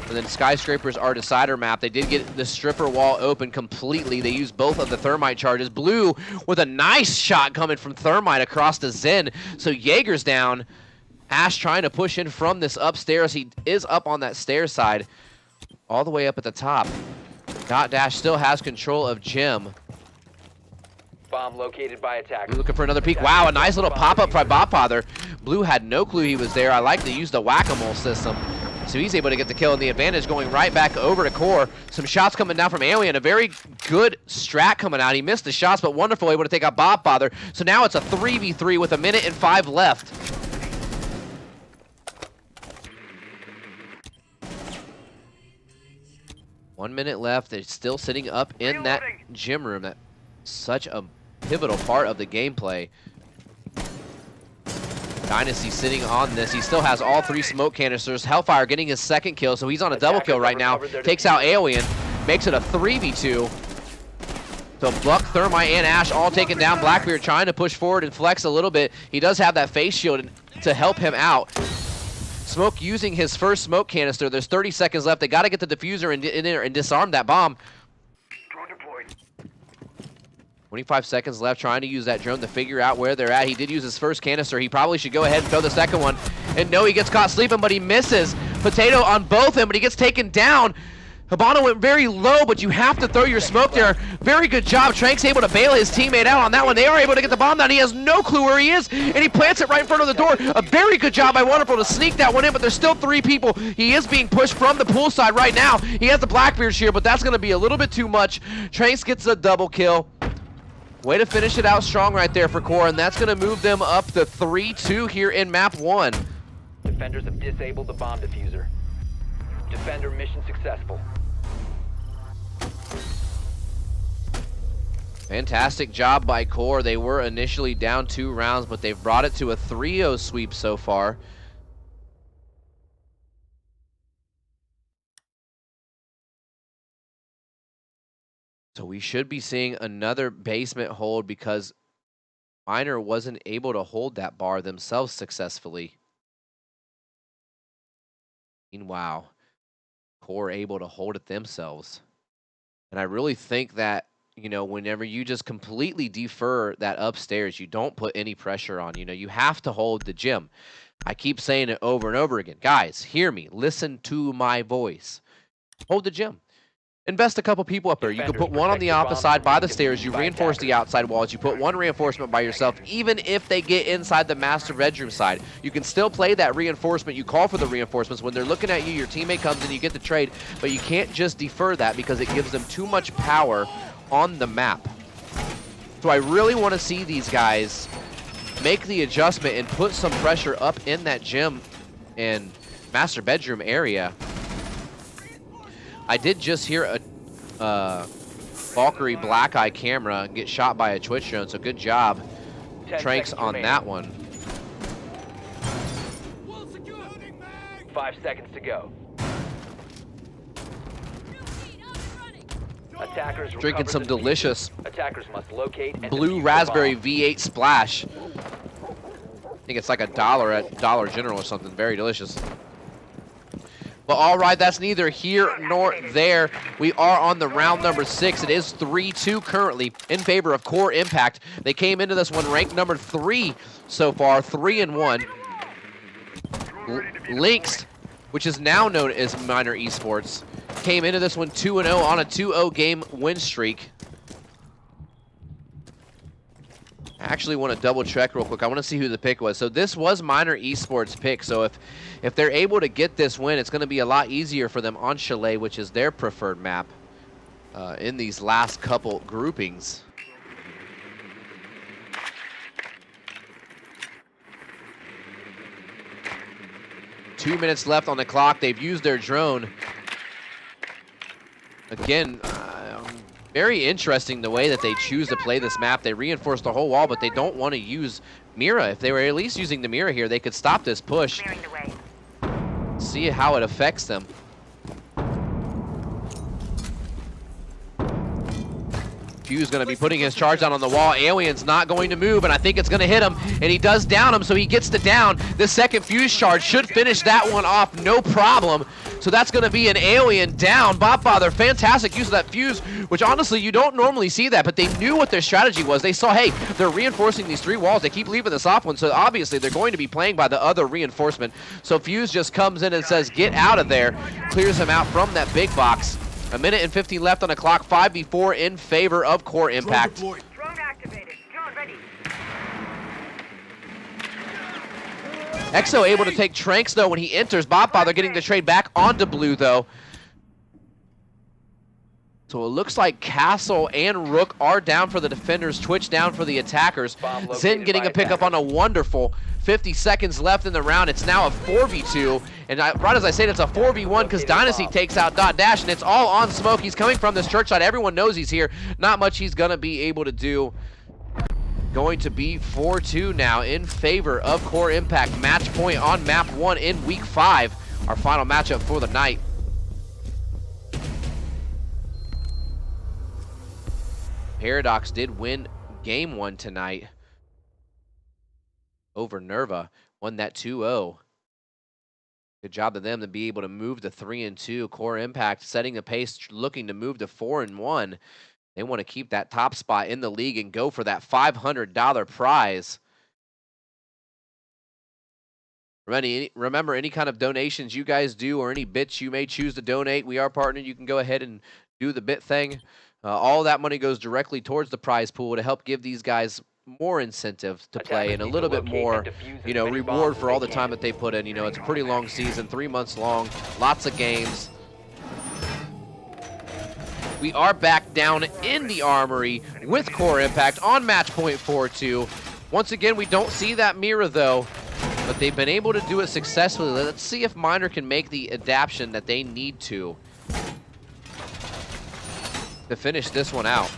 Speaker 1: And then Skyscrapers are decider map. They did get the stripper wall open completely. They used both of the thermite charges. Blue with a nice shot coming from thermite across to Zen. So Jaeger's down. Ash trying to push in from this upstairs. He is up on that stair side, all the way up at the top. Dot Dash still has control of Jim.
Speaker 4: Bomb located by attackers.
Speaker 1: Looking for another peek. Wow, a nice little pop-up by Botfather. Blue had no clue he was there. I like to use the whack-a-mole system. So he's able to get the kill, and the advantage going right back over to Core. Some shots coming down from Alien. A very good strat coming out. He missed the shots, but wonderful, able to take out Botfather. So now it's a 3v3 with 1 minute and 5 left. One minute left. They're still sitting up in that gym room. That's such a pivotal part of the gameplay. Dynasty sitting on this. He still has all 3 smoke canisters. Hellfire getting his 2nd kill, so he's on a double kill right now. Takes out Alien, makes it a 3v2. So Buck, Thermite, and Ash all taken down. Blackbeard trying to push forward and flex a little bit. He does have that face shield to help him out. Smoke using his first smoke canister. There's 30 seconds left. They got to get the diffuser in there and disarm that bomb.
Speaker 3: Drone deployed.
Speaker 1: 25 seconds left, trying to use that drone to figure out where they're at. He did use his first canister. He probably should go ahead and throw the second one. And no, he gets caught sleeping, but he misses. Potato on both of them, but he gets taken down. Habano went very low, but you have to throw your smoke there. Very good job. Trank's able to bail his teammate out on that one. They are able to get the bomb down. He has no clue where he is, and he plants it right in front of the door. A very good job by Wonderful to sneak that one in, but there's still 3 people. He is being pushed from the pool side right now. He has the Blackbeard here, but that's going to be a little bit too much. Tranks gets a double kill. Way to finish it out strong right there for Core, and that's going to move them up to 3-2 here in map 1.
Speaker 4: Defenders have disabled the bomb diffuser. Defender mission successful.
Speaker 1: Fantastic job by Core. They were initially down 2 rounds, but they've brought it to a 3-0 sweep so far. So we should be seeing another basement hold because Miner wasn't able to hold that bar themselves successfully. Meanwhile, Core able to hold it themselves. And I really think that, you know, whenever you just completely defer that upstairs, you don't put any pressure on. You know, you have to hold the gym. I keep saying it over and over again. Guys, hear me. Listen to my voice. Hold the gym. Invest a couple people up there. You can put one on the opposite side by the stairs. You reinforce the outside walls. You put one reinforcement by yourself. Even if they get inside the master bedroom side, you can still play that reinforcement. You call for the reinforcements. When they're looking at you, your teammate comes in, you get the trade. But you can't just defer that because it gives them too much power on the map. So I really want to see these guys make the adjustment and put some pressure up in that gym and master bedroom area. I did just hear a Valkyrie Black Eye camera get shot by a Twitch drone, so good job, Tranks, on that one.
Speaker 4: 5 seconds to go. Attackers
Speaker 1: Drinking some delicious
Speaker 4: attackers must locate and
Speaker 1: blue
Speaker 4: defuse
Speaker 1: raspberry
Speaker 4: the bomb.
Speaker 1: V8 splash. think it's like $1 at Dollar General or something. Very delicious. But all right, that's neither here nor there. We are on the round number 6. It is 3-2 currently in favor of Core Impact. They came into this one ranked number 3 so far, 3-1. Lynx, which is now known as Minor Esports, came into this one 2-0 on a 2-0 game win streak. I actually want to double check real quick. I want to see who the pick was. So this was Minor Esports pick. So if they're able to get this win, it's going to be a lot easier for them on Chalet, which is their preferred map in these last couple groupings. Two minutes left on the clock. They've used their drone. Again, very interesting the way that they choose to play this map. They reinforce the whole wall, but they don't want to use Mira. If they were at least using the Mira here, they could stop this push. See how it affects them. Fuse going to be putting his charge down on the wall. Alien's not going to move, and I think it's going to hit him, and he does down him, so he gets the down. The second Fuse charge should finish that one off, no problem. So that's going to be an Alien down. Bobfather, fantastic use of that Fuse, which honestly, you don't normally see that, but they knew what their strategy was. They saw, hey, they're reinforcing these 3 walls. They keep leaving the soft one, so obviously they're going to be playing by the other reinforcement. So Fuse just comes in and says, get out of there, clears him out from that big box. A minute and 15 left on the clock, 5v4 in favor of Core Impact.
Speaker 3: Drone activated. Drone ready.
Speaker 1: Exo able to take Tranks, though, when he enters. Bobfather getting the trade back onto Blue, though. So it looks like Castle and Rook are down for the defenders, Twitch down for the attackers. Zen getting a pickup on a wonderful 50 seconds left in the round. It's now a 4v2, and right as I said, it's a 4v1 because Dynasty takes out Dot Dash, and it's all on Smoke. He's coming from this church side. Everyone knows he's here. Not much he's going to be able to do. Going to be 4-2 now in favor of Core Impact. Match point on map 1 in week 5. Our final matchup for the night. Paradox did win game 1 tonight over Nerva. Won that 2-0. Good job to them to be able to move to 3-2. Core Impact setting the pace, looking to move to 4-1. They want to keep that top spot in the league and go for that $500 prize. Remember, any kind of donations you guys do or any bits you may choose to donate, we are partnered. You can go ahead and do the bit thing. All that money goes directly towards the prize pool to help give these guys more incentive to play and a little bit more, reward for all the time that they put in. It's a pretty long season, 3 months long, lots of games. We are back down in the Armory with Core Impact on match point 4-2. Once again, we don't see that Mira, though, but they've been able to do it successfully. Let's see if Minor can make the adaptation that they need to finish this one out.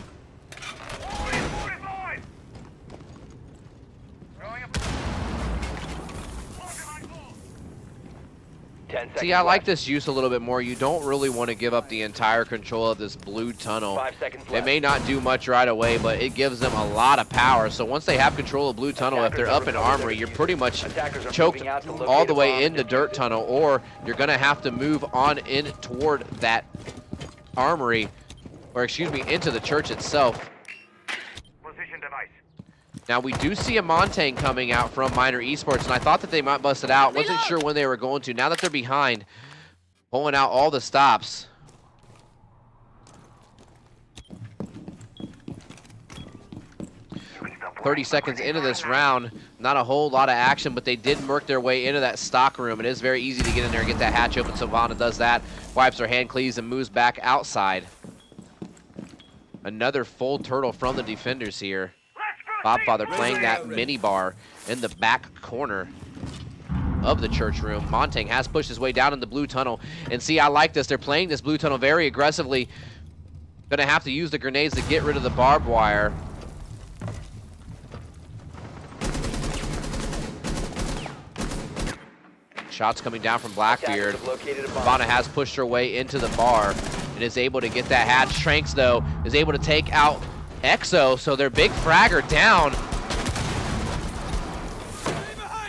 Speaker 1: See, I like this use a little bit more. You don't really want to give up the entire control of this blue tunnel.
Speaker 4: 5 seconds left.
Speaker 1: It may not do much right away, but it gives them a lot of power. So once they have control of blue tunnel, if they're up in Armory, you're pretty much choked all the way in the dirt tunnel, or you're going to have to move on in toward that Armory, or excuse me, into the church itself.
Speaker 3: Position device.
Speaker 1: Now, we do see a Montaigne coming out from Minor Esports, and I thought that they might bust it out. Wasn't sure when they were going to. Now that they're behind, pulling out all the stops. "30 seconds into this round, not a whole lot of action, but they did work their way into that stock room. It is very easy to get in there and get that hatch open. Savannah does that, wipes her hand cleaves, and moves back outside. Another full turtle from the defenders here. Bobfather playing that mini bar in the back corner of the church room. Montaigne has pushed his way down in the blue tunnel. And see, I like this. They're playing this blue tunnel very aggressively. Gonna have to use the grenades to get rid of the barbed wire. Shots coming down from Blackbeard. Savannah has pushed her way into the bar and is able to get that hatch. Tranks, though, is able to take out Exo, so their big fragger down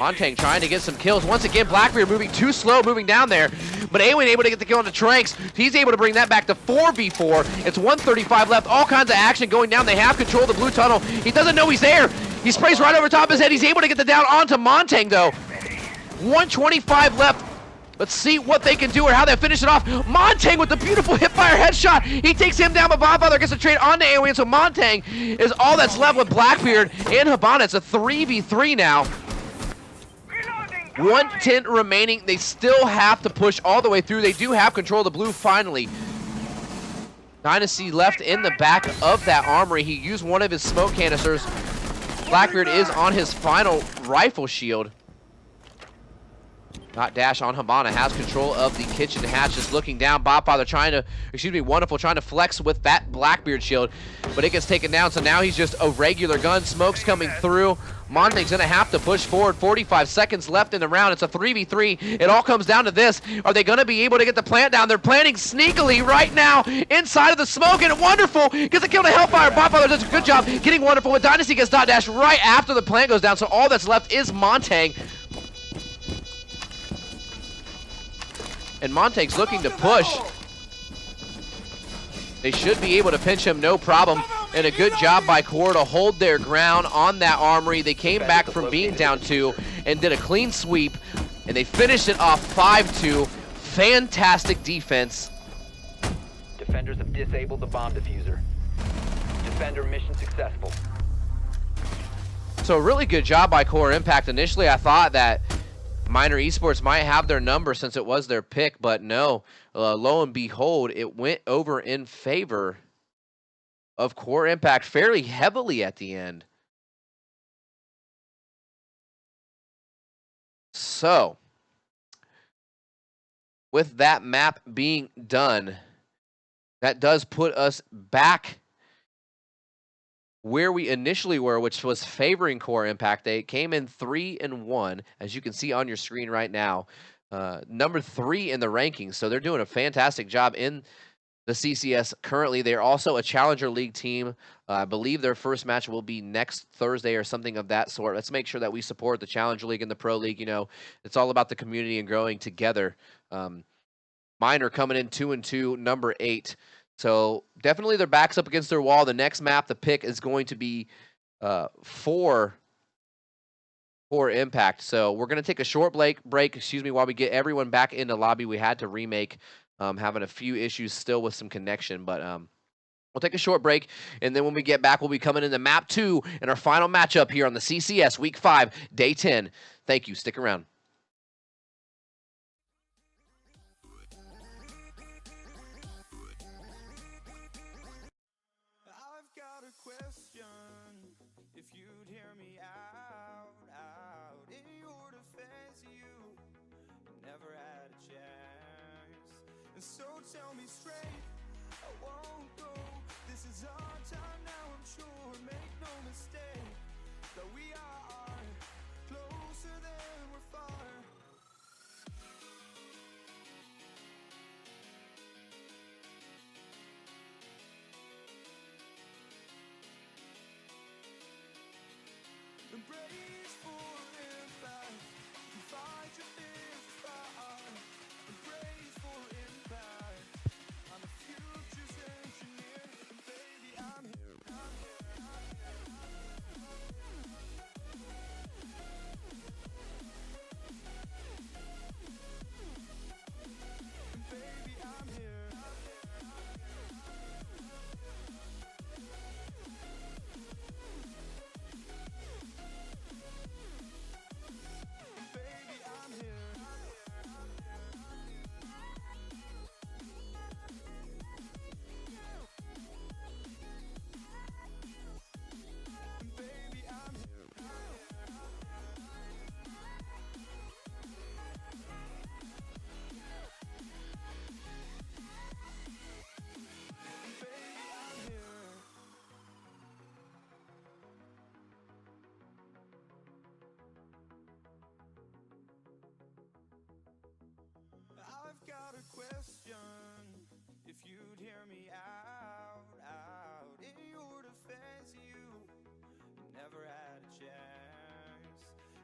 Speaker 1: Montang trying to get some kills. Once again, Blackbeard moving too slow, moving down there. But Awen able to get the kill on the Tranks. He's able to bring that back to 4v4. It's 135 left. All kinds of action going down. They have control of the blue tunnel. He doesn't know he's there. He sprays right over top of his head. He's able to get the down onto Montang, though. 125 left. Let's see what they can do or how they finish it off. Montang with the beautiful hipfire headshot. He takes him down, but Bonfather gets a trade onto Awen. So Montang is all that's left with Blackbeard and Habana. It's a 3v3 now. 110 remaining. They still have to push all the way through. They do have control of the blue finally. Dynasty left in the back of that armory. He used one of his smoke canisters. Blackbeard is on his final rifle shield. Not Dash on Habana, has control of the kitchen hatch, just looking down. Bobfather trying to, Wonderful trying to flex with that Blackbeard shield, but it gets taken down, so now he's just a regular gun. Smoke's coming through. Montang's gonna have to push forward. 45 seconds left in the round. It's a 3v3. It all comes down to this. Are they gonna be able to get the plant down? They're planting sneakily right now inside of the smoke, and Wonderful gets a kill to Hellfire. Bobfather does a good job getting Wonderful, but Dynasty gets dot dash right after the plant goes down, so all that's left is Montang. And Montag's looking to push. They should be able to pinch him, no problem. And a good job by Core to hold their ground on that armory. They came back from being down 2 and did a clean sweep. And they finished it off 5-2. Fantastic defense.
Speaker 4: Defenders have disabled the bomb diffuser. Defender mission successful.
Speaker 1: So a really good job by Core Impact. Initially, I thought that Minor Esports might have their number since it was their pick, but no. Lo and behold, it went over in favor of Core Impact fairly heavily at the end. So, with that map being done, that does put us back where we initially were, which was favoring Core Impact. They came in 3-1, as you can see on your screen right now. Number 3 in the rankings, so they're doing a fantastic job in the CCS currently. They're also a Challenger League team. I believe their first match will be next Thursday or something of that sort. Let's make sure that we support the Challenger League and the Pro League. You know, it's all about the community and growing together. Minor coming in 2-2, number 8. So definitely their backs up against their wall. The next map, the pick is going to be for Impact. So we're going to take a short break, while we get everyone back into lobby. We had to remake, having a few issues still with some connection, but we'll take a short break, and then when we get back, we'll be coming into map 2 and our final matchup here on the CCS Week 5, Day 10. Thank you. Stick around.
Speaker 5: So tell me straight, I won't go. This is our time now, I'm sure. Make no mistake that we are closer than we're far. Embrace for impact, and fight your fears far. Embrace for impact, I'm the future's engineer, and baby I'm here, I'm here, I'm here. And baby I'm here, I'm here, I'm here.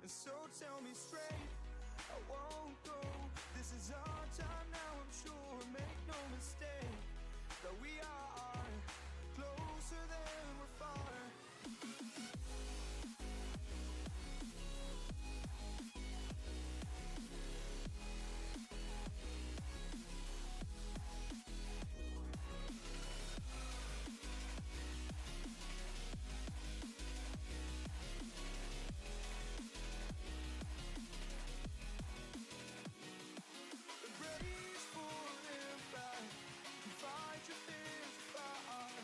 Speaker 5: So tell me straight, I won't go. This is our time now, I'm sure. Make no mistake that we are closer than we're far. Brace for impact, fight your fears fire.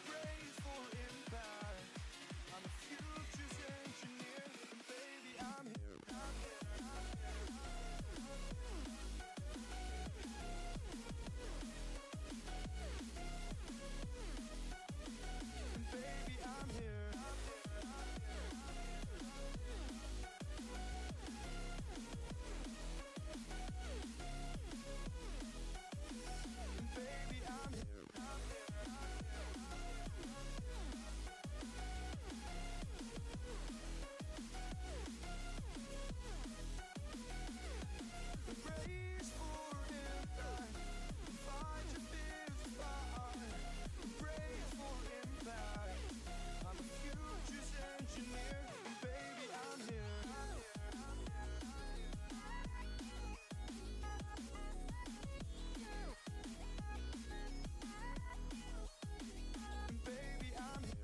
Speaker 5: Brace for impact, I'm the future's engineer. Baby, I'm here. Baby, I'm here. Baby, I'm here. Brace for impact, fight your fears fire. Brace for impact, I'm the future's engineer. Baby, I'm here. Baby, I'm here. Baby, I'm here.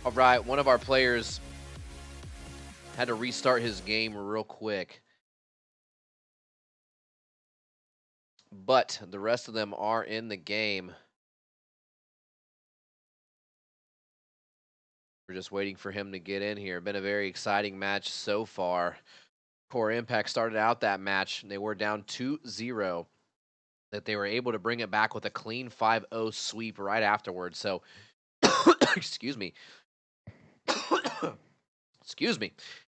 Speaker 1: All right, one of our players had to restart his game real quick, but the rest of them are in the game. We're just waiting for him to get in here. Been a very exciting match so far. Core Impact started out that match. They were down 2-0. That they were able to bring it back with a clean 5-0 sweep right afterwards. So, excuse me. Excuse me.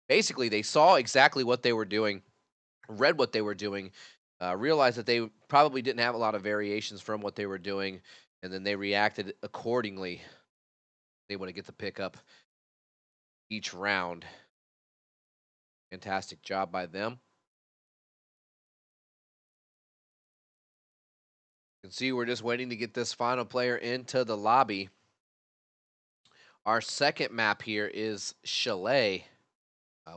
Speaker 1: Basically, they saw exactly what they were doing, read what they were doing, realized that they probably didn't have a lot of variations from what they were doing, and then they reacted accordingly. Able to get the pickup each round. Fantastic job by them. You can see we're just waiting to get this final player into the lobby. Our second map here is Chalet.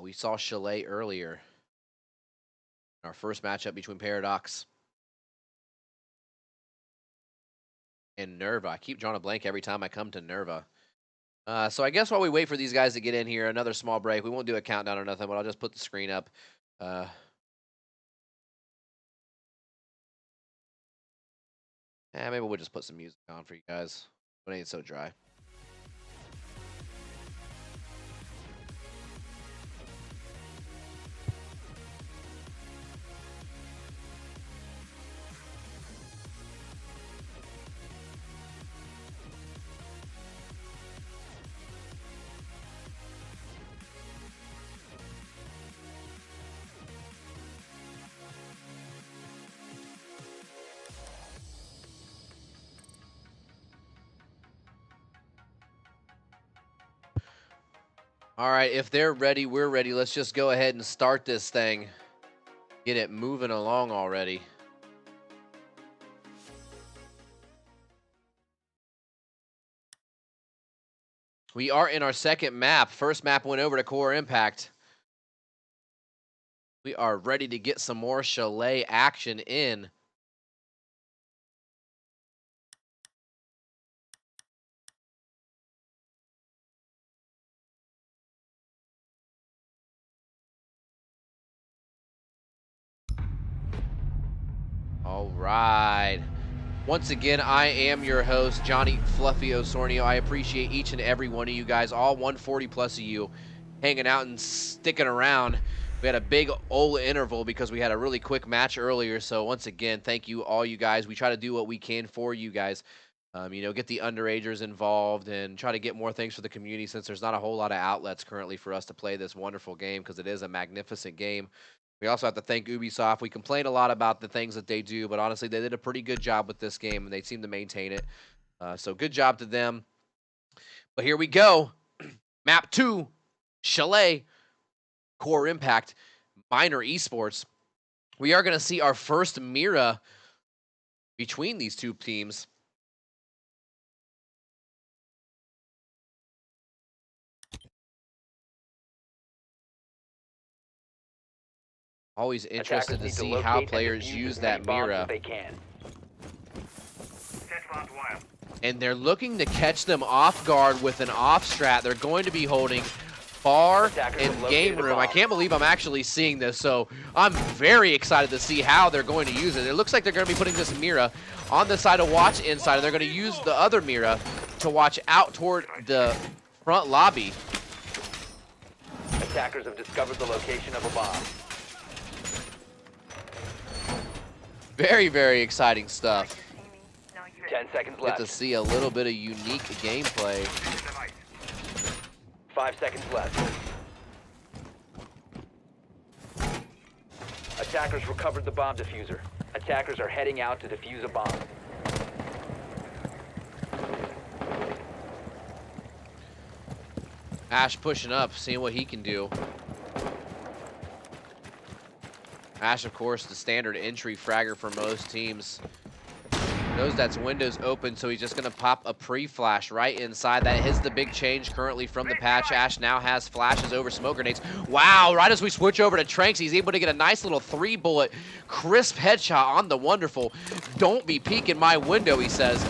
Speaker 1: We saw Chalet earlier. Our first matchup between Paradox and Nerva. I keep drawing a blank every time I come to Nerva. So I guess while we wait for these guys to get in here, another small break. We won't do a countdown or nothing, but I'll just put the screen up. Maybe we'll just put some music on for you guys. It ain't so dry. All right, if they're ready, we're ready. Let's just go ahead and start this thing. Get it moving along already. We are in our second map. First map went over to Core Impact. We are ready to get some more Chalet action in. All right. Once again, I am your host, Johnny Fluffy Osornio. I appreciate each and every one of you guys, all 140 plus of you, hanging out and sticking around. We had a big old interval because we had a really quick match earlier. So once again, thank you all you guys. We try to do what we can for you guys. Get the underagers involved and try to get more things for the community since there's not a whole lot of outlets currently for us to play this wonderful game because it is a magnificent game. We also have to thank Ubisoft. We complain a lot about the things that they do, but honestly, they did a pretty good job with this game, and they seem to maintain it. So good job to them. But here we go. Map 2, Chalet, Core Impact, Minor Esports. We are going to see our first Mira between these two teams. Always interested to see how players use that Mira. And they're looking to catch them off guard with an off strat. They're going to be holding bar and game room. I can't believe I'm actually seeing this, so I'm very excited to see how they're going to use it. It looks like they're going to be putting this Mira on the side of watch inside, and they're going to use the other Mira to watch out toward the front lobby.
Speaker 4: Attackers have discovered the location of a bomb.
Speaker 1: Very, very exciting stuff.
Speaker 4: 10 seconds
Speaker 1: Get
Speaker 4: left.
Speaker 1: to see a little bit of unique gameplay.
Speaker 4: 5 seconds left. Attackers recovered the bomb diffuser. Attackers are heading out to defuse a bomb.
Speaker 1: Ash pushing up, seeing what he can do. Ash, of course, the standard entry fragger for most teams. Knows that's windows open, so he's just going to pop a pre-flash right inside. That is the big change currently from the patch. Ash now has flashes over smoke grenades. Wow, right as we switch over to Tranks, he's able to get a nice little 3-bullet crisp headshot on the wonderful. Don't be peeking my window, he says.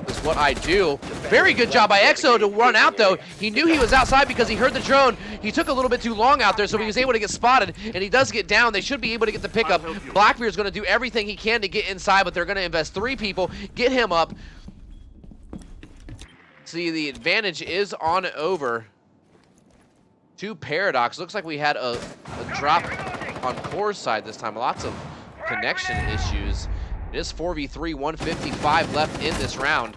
Speaker 1: Is what I do. Very good job by EXO to run out, though. He knew he was outside because he heard the drone. He took a little bit too long out there, so he was able to get spotted, and he does get down. They should be able to get the pickup. Blackbeard's going to do everything he can to get inside, but they're going to invest 3 people, get him up. See, the advantage is on over to Paradox. Looks like we had a drop on Core's side this time. Lots of connection issues. It is 4v3, 155 left in this round.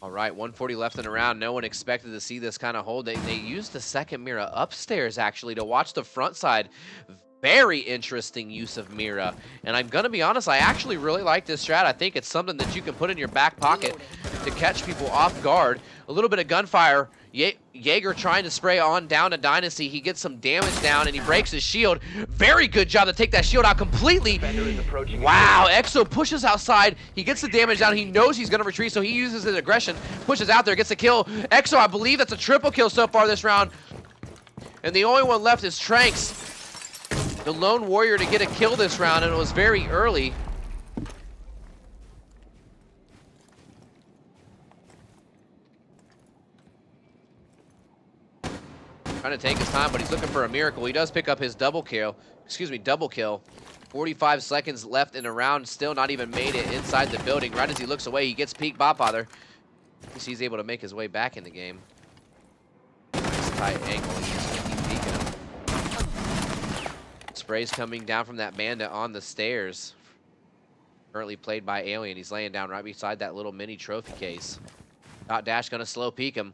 Speaker 1: All right, 140 left in the round. No one expected to see this kind of hold. They used the second Mira upstairs, actually, to watch the front side. Very interesting use of Mira. And I'm going to be honest, I actually really like this strat. I think it's something that you can put in your back pocket to catch people off guard. A little bit of gunfire. Jaeger trying to spray on down to Dynasty. He gets some damage down and he breaks his shield. Very good job to take that shield out completely. Wow, EXO pushes outside. He gets the damage down. He knows he's going to retreat, so he uses his aggression, pushes out there, gets a kill. EXO, I believe that's a triple kill so far this round. And the only one left is Tranks, the lone warrior, to get a kill this round, and it was very early. Trying to take his time, but he's looking for a miracle. He does pick up his double kill. 45 seconds left in the round, still not even made it inside the building. Right as he looks away, he gets peeked by Bother. He's able to make his way back in the game. Nice tight angle, and he's going to keep peeking him. Spray's coming down from that bandit on the stairs. Currently played by Alien. He's laying down right beside that little mini trophy case. Dot Dash going to slow peek him.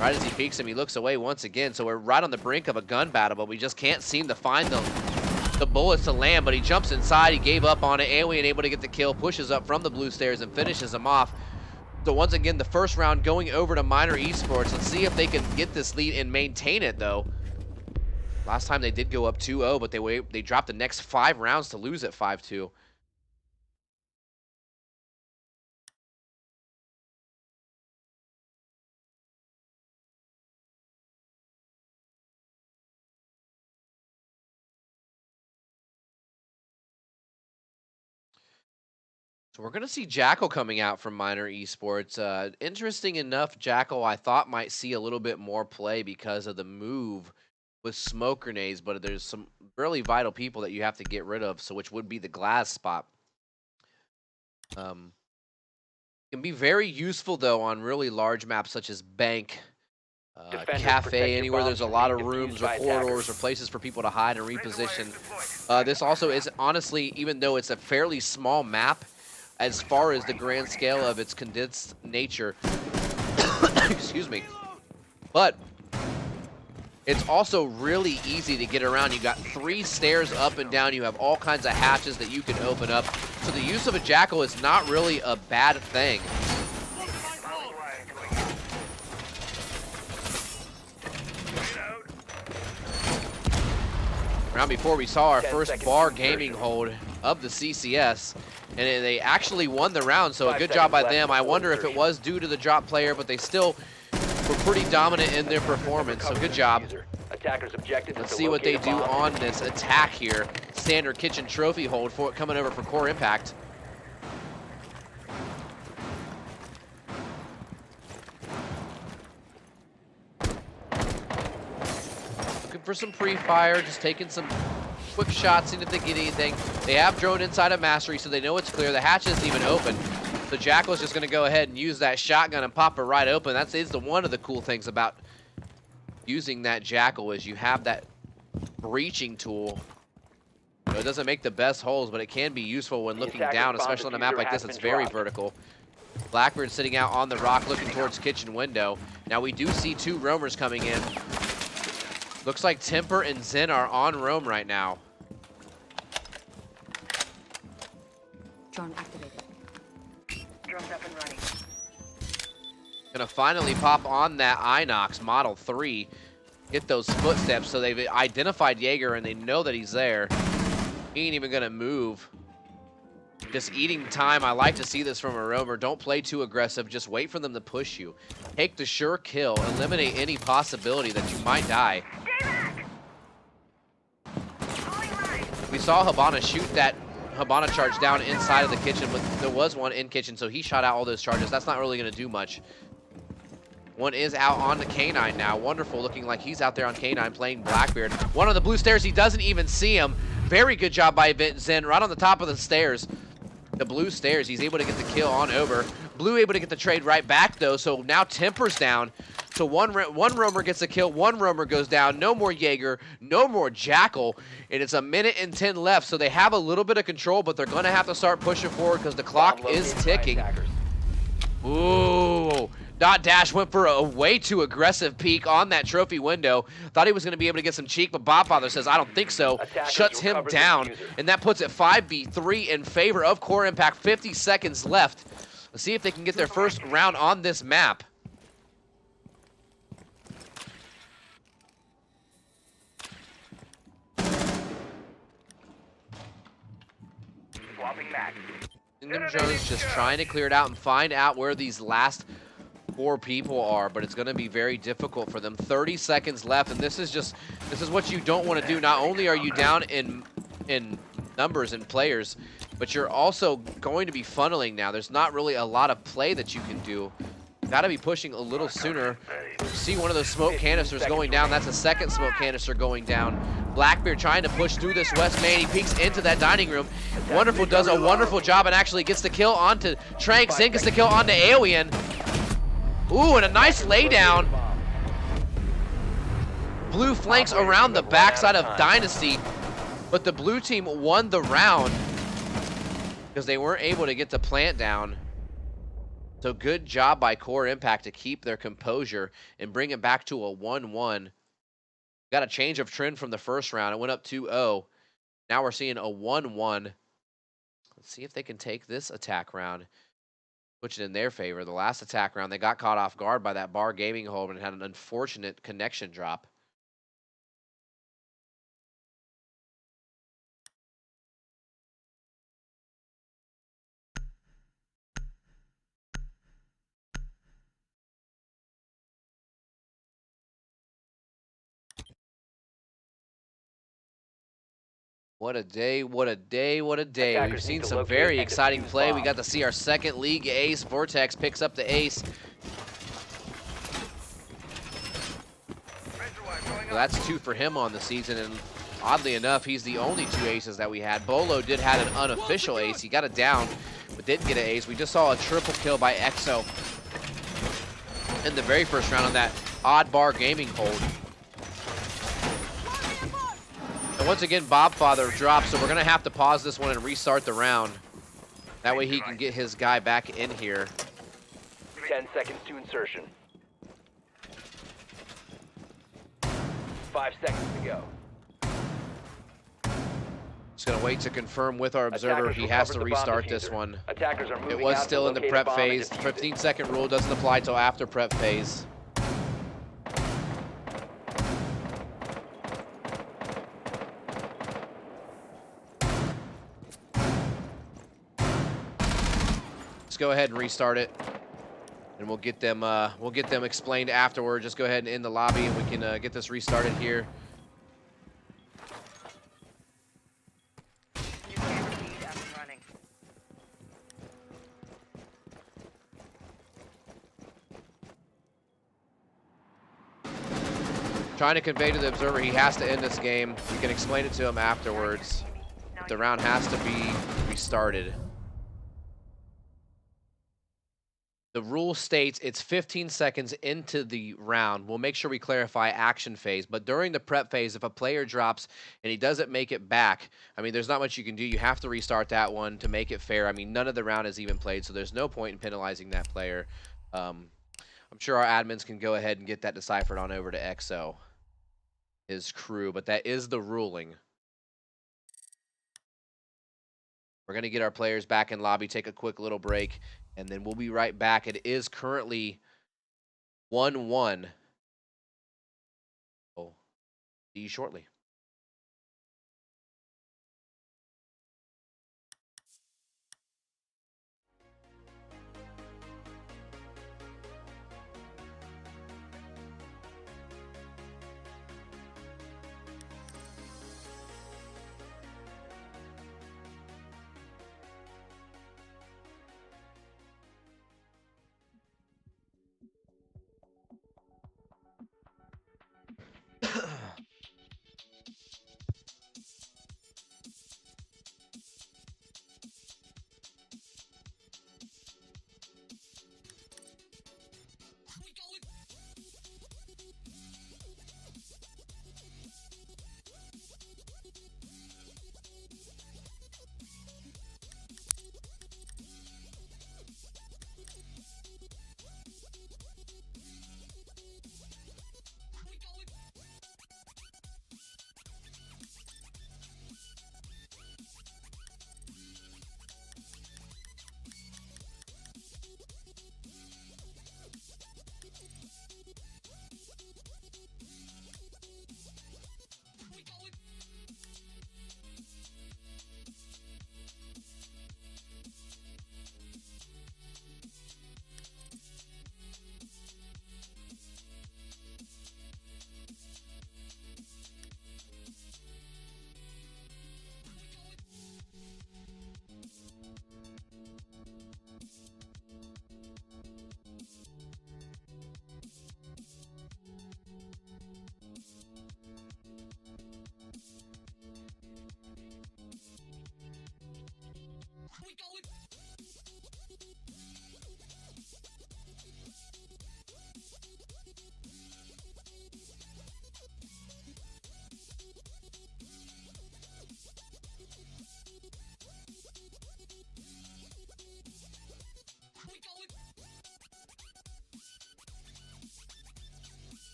Speaker 1: Right as he peeks him, he looks away once again. So we're right on the brink of a gun battle, but we just can't seem to find the bullets to land. But he jumps inside, he gave up on it. Alien able to get the kill, pushes up from the blue stairs and finishes him off. So once again, the first round going over to Minor Esports. Let's see if they can get this lead and maintain it, though. Last time they did go up 2-0, but they dropped the next 5 rounds to lose at 5-2. So we're going to see Jackal coming out from Minor Esports. Interesting enough, Jackal I thought might see a little bit more play because of the move with smoke grenades, but there's some really vital people that you have to get rid of, so which would be the glass spot. Can be very useful, though, on really large maps such as Bank, Cafe, anywhere there's a lot of rooms or corridors or places for people to hide and reposition. This also is, honestly, even though it's a fairly small map, as far as the grand scale of its condensed nature, excuse me, but it's also really easy to get around. You got 3 stairs up and down. You have all kinds of hatches that you can open up. So the use of a Jackal is not really a bad thing. Round before, we saw our first bar gaming hold of the CCS, and they actually won the round, so a good job by them. I wonder if it was due to the drop player, but they still were pretty dominant in their performance, so good job. Let's see what they do on this attack here. Standard kitchen trophy hold for it coming over for Core Impact. Looking for some pre-fire, just taking some quick shots, seeing if they get anything. They have drone inside of Mastery, so they know it's clear. The hatch isn't even open. So Jackal's just going to go ahead and use that shotgun and pop it right open. That's one of the cool things about using that Jackal is you have that breaching tool. You know, it doesn't make the best holes, but it can be useful when looking down, especially on a map like this. It's very vertical. Blackbeard sitting out on the rock looking towards kitchen window. Now we do see 2 roamers coming in. Looks like Temper and Zen are on roam right now.
Speaker 6: Drone activated.
Speaker 3: Drone's up and running.
Speaker 1: Gonna finally pop on that Inox Model 3. Get those footsteps, so they've identified Jaeger and they know that he's there. He ain't even gonna move. Just eating time. I like to see this from a roamer. Don't play too aggressive. Just wait for them to push you. Take the sure kill. Eliminate any possibility that you might die. We saw Habana shoot that Habana charge down inside of the kitchen, but there was one in kitchen, so he shot out all those charges. That's not really going to do much. One is out on the K9 now. Wonderful, looking like he's out there on K9 playing Blackbeard. One on the blue stairs, he doesn't even see him. Very good job by Zen, right on the top of the stairs. The blue stairs, he's able to get the kill on over. Blue able to get the trade right back, though, so now Temper's down. So one roamer gets a kill, 1 roamer goes down. No more Jaeger, no more Jackal, and it's 1:10 left, so they have a little bit of control, but they're going to have to start pushing forward because the clock is ticking. Ooh, Dot Dash went for a way too aggressive peek on that trophy window. Thought he was going to be able to get some cheek, but Bobfather says, I don't think so. Shuts him down, and that puts it 5v3 in favor of Core Impact. 50 seconds left. Let's see if they can get their first round on this map.
Speaker 3: Swapping back.
Speaker 1: Kingdom Jones just trying to clear it out and find out where these last 4 people are, but it's going to be very difficult for them. 30 seconds left, and this is what you don't want to do. Not only are you down in numbers and players, but you're also going to be funneling now. There's not really a lot of play that you can do. Got to be pushing a little sooner. See one of those smoke canisters going down. That's a second smoke canister going down. Blackbeard trying to push through this West main. He peeks into that dining room. Wonderful does a wonderful job and actually gets the kill onto Trank. Zen gets the kill onto Alien. Ooh, and a nice laydown. Blue flanks around the backside of Dynasty, but the blue team won the round because they weren't able to get the plant down. So good job by Core Impact to keep their composure and bring it back to a 1-1. Got a change of trend from the first round. It went up 2-0. Now we're seeing a 1-1. Let's see if they can take this attack round, switch it in their favor. The last attack round, they got caught off guard by that bar gaming hold and had an unfortunate connection drop. What a day, what a day, what a day. We've
Speaker 4: Attackers need
Speaker 1: seen
Speaker 4: to
Speaker 1: some
Speaker 4: locate
Speaker 1: very
Speaker 4: and
Speaker 1: exciting
Speaker 4: defuse
Speaker 1: play. We
Speaker 4: bomb.
Speaker 1: got to see our second league ace. Vortex picks up the ace. So that's 2 for him on the season, and oddly enough, he's the only 2 aces that we had. Bolo did have an unofficial ace. He got it down, but didn't get an ace. We just saw a triple kill by EXO in the very first round on that odd bar gaming hold. And once again, Bobfather drops, so we're going to have to pause this one and restart the round. That way he can get his guy back in here.
Speaker 4: 10 seconds to insertion. 5 seconds to go.
Speaker 1: Just going to wait to confirm with our observer.
Speaker 4: Attackers
Speaker 1: He has to
Speaker 4: recovered the bomb
Speaker 1: restart this
Speaker 4: diffuser.
Speaker 1: one.
Speaker 4: Attackers are moving
Speaker 1: It was
Speaker 4: out
Speaker 1: still
Speaker 4: to
Speaker 1: in the
Speaker 4: locate a
Speaker 1: prep
Speaker 4: bomb and
Speaker 1: phase.
Speaker 4: defuse it.
Speaker 1: 15-second rule doesn't apply till after prep phase. Let's go ahead and restart it, and we'll get them explained afterward. Just go ahead and end the lobby, and we can get this restarted here.
Speaker 3: New camera feed up and running.
Speaker 1: Trying to convey to the observer he has to end this game. We can explain it to him afterwards. The round has to be restarted. The rule states it's 15 seconds into the round. We'll make sure we clarify action phase. But during the prep phase, if a player drops and he doesn't make it back, I mean, there's not much you can do. You have to restart that one to make it fair. I mean, none of the round is even played, so there's no point in penalizing that player. I'm sure our admins can go ahead and get that deciphered on over to EXO, his crew, but that is the ruling. We're going to get our players back in lobby, take a quick little break, and then we'll be right back. It is currently 1-1. Oh, see you shortly.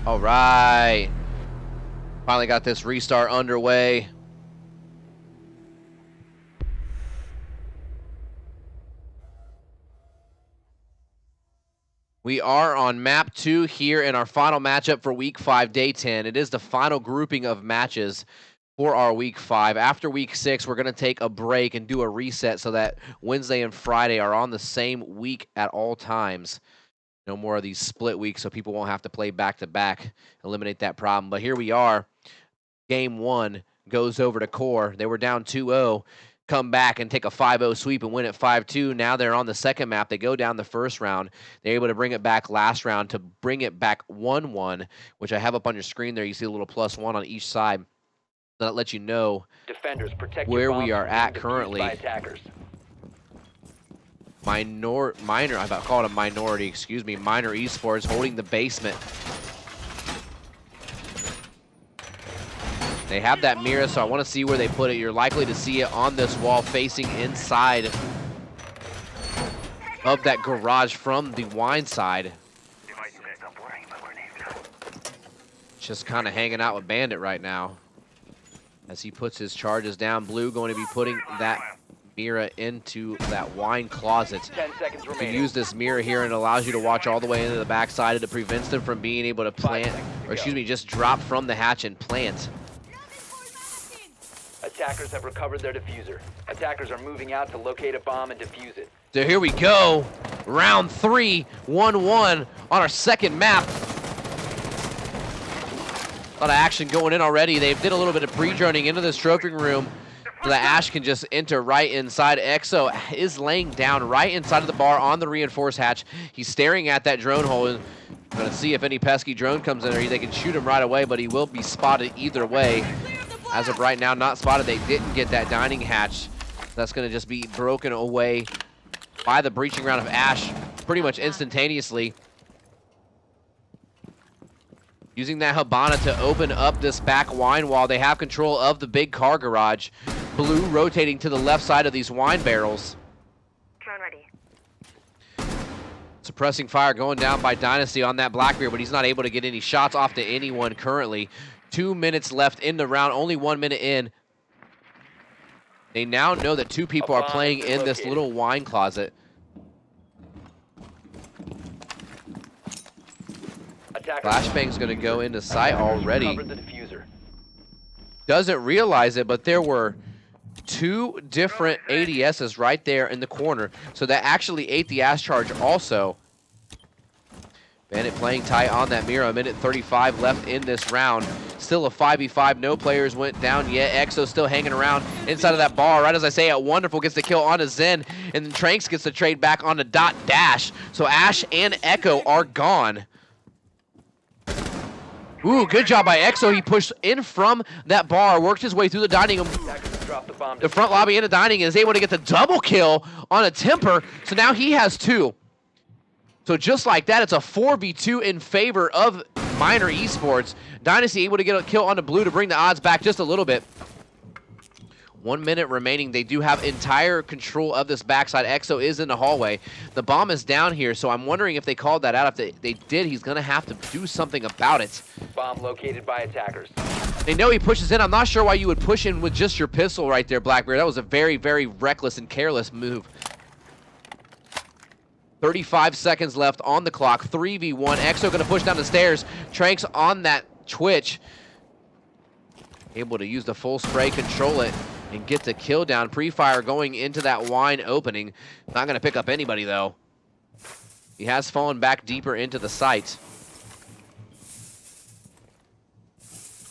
Speaker 1: All right. Finally got this restart underway. We are on map 2 here in our final matchup for week 5, day 10. It is the final grouping of matches for our week 5. After week 6, we're going to take a break and do a reset so that Wednesday and Friday are on the same week at all times. No more of these split weeks so people won't have to play back-to-back, eliminate that problem. But here we are. Game 1 goes over to Core. They were down 2-0. Come back and take a 5-0 sweep and win at 5-2. Now they're on the second map. They go down the first round. They're able to bring it back last round to bring it back 1-1, which I have up on your screen there. You see a little +1 on each side. That lets you know
Speaker 4: Defenders, protect
Speaker 1: where
Speaker 4: your
Speaker 1: we
Speaker 4: bombs
Speaker 1: are
Speaker 4: from being
Speaker 1: at
Speaker 4: defused
Speaker 1: currently.
Speaker 4: by attackers.
Speaker 1: Minor, I about call it a minority, excuse me, Minor Esports holding the basement. They have that mirror, so I want to see where they put it. You're likely to see it on this wall facing inside of that garage from the wine side. Just kind of hanging out with Bandit right now as he puts his charges down. Blue going to be putting that mirror into that wine closet.
Speaker 4: 10 seconds
Speaker 1: You can
Speaker 4: remaining.
Speaker 1: use this mirror here and it allows you to watch all the way into the backside, and it prevents them from being able to plant, or excuse me, just drop from the hatch and plant.
Speaker 4: Attackers have recovered their diffuser. Attackers are moving out to locate a bomb and defuse it.
Speaker 1: So here we go. Round 3, 1-1 on our second map. A lot of action going in already. They did a little bit of pre-droning into this trophy room so that Ash can just enter right inside. Exo is laying down right inside of the bar on the reinforced hatch. He's staring at that drone hole. And gonna see if any pesky drone comes in there. They can shoot him right away, but he will be spotted either way. As of right now, not spotted. They didn't get that dining hatch. That's going to just be broken away by the breaching round of Ash pretty much instantaneously. Using that Habana to open up this back wine wall. They have control of the big car garage. Blue rotating to the left side of these wine barrels.
Speaker 3: Drone ready.
Speaker 1: Suppressing fire going down by Dynasty on that Blackbeard, but he's not able to get any shots off to anyone currently. 2 minutes left in the round, only 1 minute in. They now know that 2 people are playing in this little wine closet. Flashbang's gonna go into sight already.
Speaker 4: Recovered the diffuser.
Speaker 1: Doesn't realize it, but there were 2 different ADSs right there in the corner. So that actually ate the Ash charge also. Bandit playing tight on that mirror. 1:35 left in this round. Still a 5v5. No players went down yet. Exo still hanging around inside of that bar. Right as I say it, Wonderful gets the kill onto Zen. And then Tranks gets the trade back onto Dot Dash. So Ash and Echo are gone. Ooh, good job by Exo. He pushed in from that bar, worked his way through the dining room.
Speaker 4: Attackers dropped the bomb.
Speaker 1: The front lobby into dining, and is able to get the double kill on a Temper. So now he has 2. So just like that, it's a 4v2 in favor of Minor Esports. Dynasty able to get a kill on the Blue to bring the odds back just a little bit. 1 minute remaining. They do have entire control of this backside. Exo is in the hallway. The bomb is down here, so I'm wondering if they called that out. If they did, he's going to have to do something about it.
Speaker 4: Bomb located by attackers.
Speaker 1: They know he pushes in. I'm not sure why you would push in with just your pistol right there, Blackbeard. That was a very, very reckless and careless move. 35 seconds left on the clock. 3v1. Exo going to push down the stairs. Tranks on that Twitch. Able to use the full spray, control it, and get the kill down. Pre-fire going into that wine opening. Not going to pick up anybody, though. He has fallen back deeper into the site.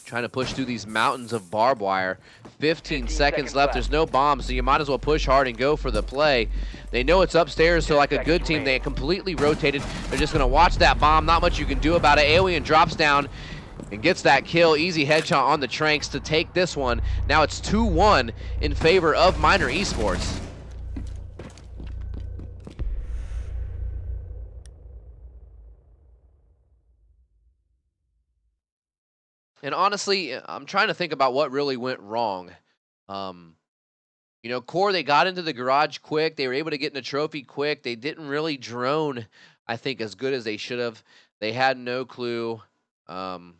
Speaker 1: Trying to push through these mountains of barbed wire. 15 seconds left. There's no bombs, so you might as well push hard and go for the play. They know it's upstairs, so like a good team, they completely rotated. They're just going to watch that bomb. Not much you can do about it. Alien drops down and gets that kill. Easy headshot on the Tranks to take this one. Now it's 2-1 in favor of Minor Esports. And honestly, I'm trying to think about what really went wrong. You know, Core, they got into the garage quick. They were able to get in the trophy quick. They didn't really drone, I think, as good as they should have. They had no clue Um,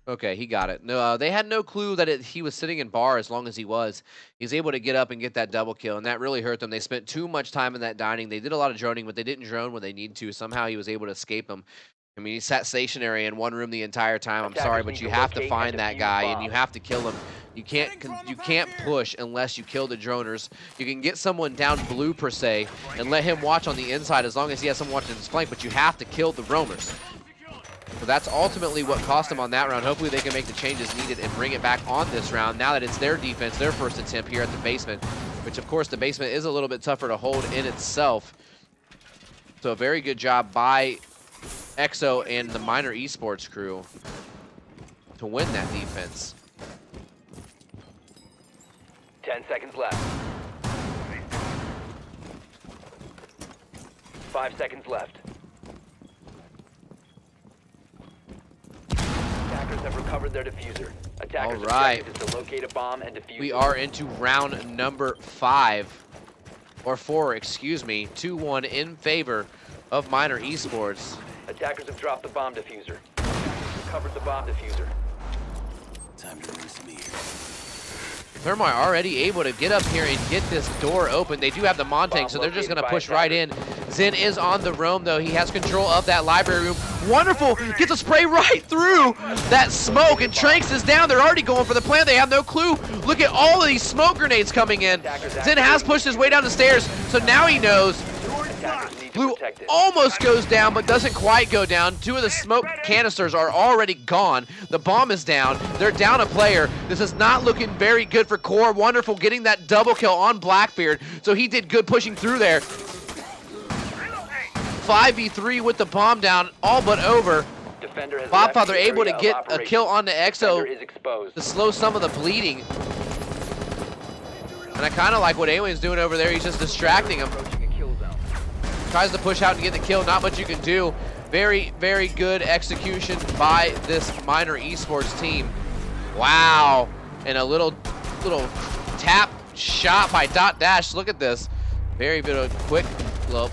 Speaker 1: Okay, he got it. No, they had no clue that he was sitting in bar as long as he was. He's able to get up and get that double kill, and that really hurt them. They spent too much time in that dining. They did a lot of droning, but they didn't drone when they needed to. Somehow he was able to escape them. I mean, he sat stationary in one room the entire time. I'm sorry, but you have to find that guy, and you have to kill him. You can't push unless you kill the droners. You can get someone down blue, per se, and let him watch on the inside as long as he has someone watching his flank, but you have to kill the roamers. So that's ultimately what cost them on that round. Hopefully they can make the changes needed and bring it back on this round now that it's their defense, their first attempt here at the basement, which of course the basement is a little bit tougher to hold in itself. So a very good job by EXO and the Minor Esports crew to win that defense.
Speaker 4: 10 seconds left. 5 seconds left. Attackers have recovered their diffuser. Attackers'
Speaker 1: All right.
Speaker 4: objective is to locate a bomb and defuse
Speaker 1: We
Speaker 4: it.
Speaker 1: are into round number 4, excuse me. 2-1 in favor of Minor Esports.
Speaker 4: Attackers have dropped the bomb diffuser. Attackers recovered the bomb diffuser.
Speaker 5: Time to release me.
Speaker 1: Thermite already able to get up here and get this door open. They do have the Montang, so they're just going to push right in. Zen is on the roam, though. He has control of that library room. Wonderful! Gets a spray right through that smoke, and Tranks is down. They're already going for the plan. They have no clue. Look at all of these smoke grenades coming in. Zen has pushed his way down the stairs, so now he knows.
Speaker 4: Attackers need to
Speaker 1: Blue
Speaker 4: protect it.
Speaker 1: almost goes down, but doesn't quite go down. 2 of the smoke canisters are already gone. The bomb is down. They're down a player. This is not looking very good for Core. Wonderful getting that double kill on Blackbeard, so he did good pushing through there. 5v3 with the bomb down, all but over.
Speaker 4: Defender has left
Speaker 1: Bobfather
Speaker 4: the
Speaker 1: able to
Speaker 4: area of
Speaker 1: get a
Speaker 4: operation.
Speaker 1: kill on the EXO
Speaker 4: Defender is exposed.
Speaker 1: to slow some of the bleeding. And I kind of like what Alien's doing over there. He's just distracting him.
Speaker 4: Approaching a kill zone.
Speaker 1: Tries to push out and get the kill. Not much you can do. Very, very good execution by this Minor Esports team. Wow. And a little tap shot by Dot Dash. Look at this. Very bit of quick look.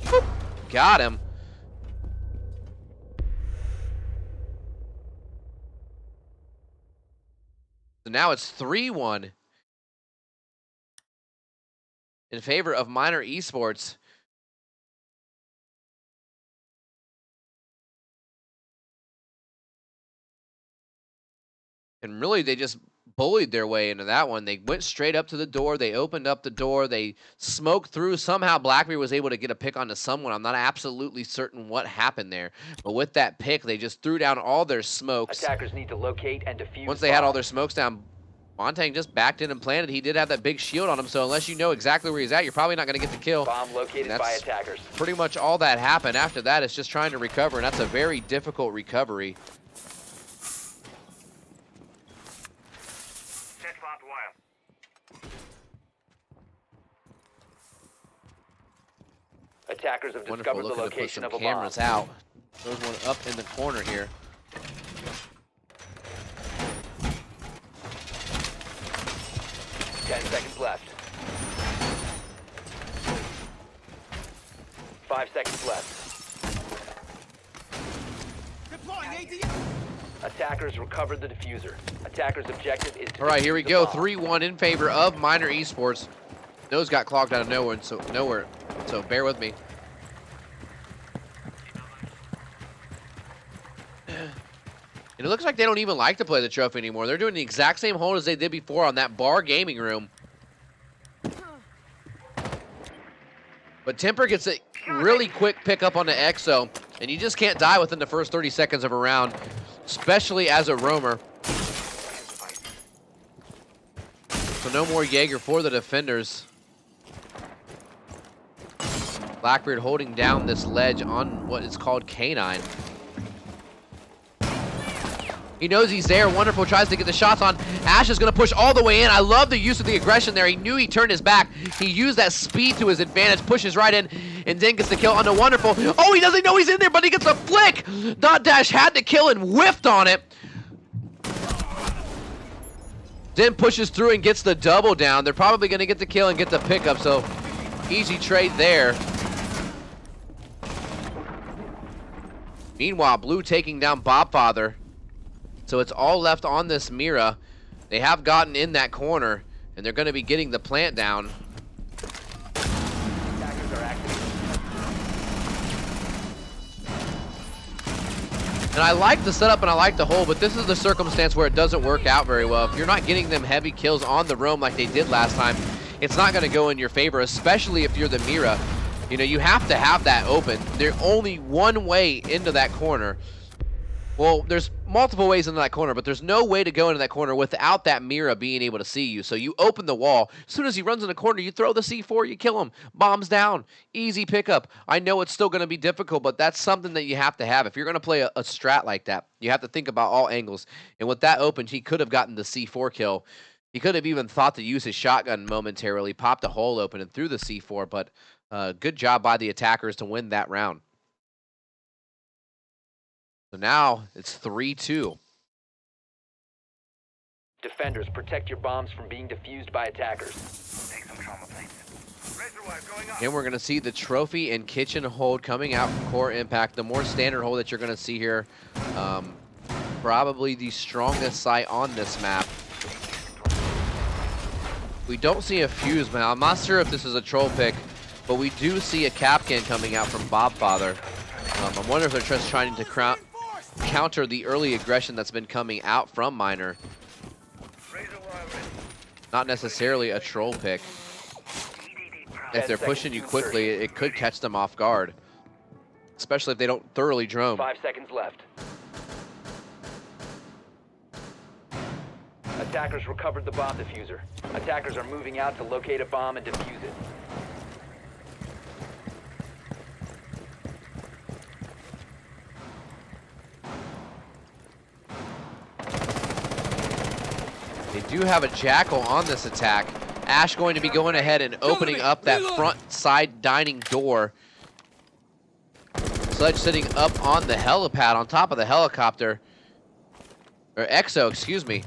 Speaker 1: Boop. Got him. So now it's 3-1 in favor of Minor Esports. And really, they just bullied their way into that one. They went straight up to the door. They opened up the door. They smoked through. Somehow, Blackbeard was able to get a pick onto someone. I'm not absolutely certain what happened there. But with that pick, they just threw down all their smokes.
Speaker 4: Attackers need to locate and defuse.
Speaker 1: Once they had all their smokes down, Montang just backed in and planted. He did have that big shield on him, so unless you know exactly where he's at, you're probably not going to get the kill.
Speaker 4: Bomb located by attackers.
Speaker 1: Pretty much all that happened. After that, it's just trying to recover, and that's a very difficult recovery.
Speaker 4: Attackers have
Speaker 1: Wonderful,
Speaker 4: discovered the
Speaker 1: looking to put
Speaker 4: location
Speaker 1: some
Speaker 4: of a
Speaker 1: cameras
Speaker 4: bomb.
Speaker 1: out. Throws one up in the corner here.
Speaker 4: Ten seconds left. 5 seconds left. Attackers recovered the diffuser. Attackers' objective is to
Speaker 1: All right, here we
Speaker 4: defuse the
Speaker 1: go.
Speaker 4: bomb.
Speaker 1: 3-1 in favor of Minor Esports. Nose got clogged out of nowhere, so bear with me. And it looks like they don't even like to play the trophy anymore. They're doing the exact same hold as they did before on that bar gaming room. But Temper gets a really quick pickup on the EXO, and you just can't die within the first 30 seconds of a round, especially as a roamer. So no more Jaeger for the defenders. Blackbeard holding down this ledge on what is called Canine. He knows he's there. Wonderful tries to get the shots on. Ash is going to push all the way in. I love the use of the aggression there. He knew he turned his back. He used that speed to his advantage, pushes right in, and then gets the kill onto Wonderful. Oh, he doesn't know he's in there, but he gets a flick. Dot Dash had the kill and whiffed on it. Zen pushes through and gets the double down. They're probably going to get the kill and get the pickup, so easy trade there. Meanwhile, Blue taking down Bobfather. So it's all left on this Mira. They have gotten in that corner, and they're going to be getting the plant down.
Speaker 4: Attackers are active.
Speaker 1: And I like the setup and I like the hold, but this is the circumstance where it doesn't work out very well. If you're not getting them heavy kills on the roam like they did last time, it's not going to go in your favor, especially if you're the Mira. You know, you have to have that open. There's only one way into that corner. Well, there's multiple ways into that corner, but there's no way to go into that corner without that Mira being able to see you. So you open the wall. As soon as he runs in the corner, you throw the C4, you kill him. Bombs down. Easy pickup. I know it's still going to be difficult, but that's something that you have to have. If you're going to play a strat like that, you have to think about all angles. And with that open, he could have gotten the C4 kill. He could have even thought to use his shotgun momentarily, popped a hole open and threw the C4, but good job by the attackers to win that round. So now it's 3-2.
Speaker 4: Defenders, protect your bombs from being defused by attackers.
Speaker 5: Take some trauma plates. Razor wire going up.
Speaker 1: And we're going to see the trophy and kitchen hold coming out from Core Impact. The more standard hold that you're going to see here. Probably the strongest site on this map. We don't see a fuse, man. I'm not sure if this is a troll pick, but we do see a Capcan coming out from Bobfather. I wonder if they're just trying to counter the early aggression that's been coming out from Miner. Not necessarily a troll pick. If they're pushing you quickly, it could catch them off guard. Especially if they don't thoroughly drone.
Speaker 4: 5 seconds left. Attackers recovered the bomb diffuser. Attackers are moving out to locate a bomb and defuse it.
Speaker 1: They do have a Jackal on this attack. Ash going to be going ahead and opening up that front side dining door. Sledge sitting up on the helipad, on top of the helicopter. Or Exo, excuse me.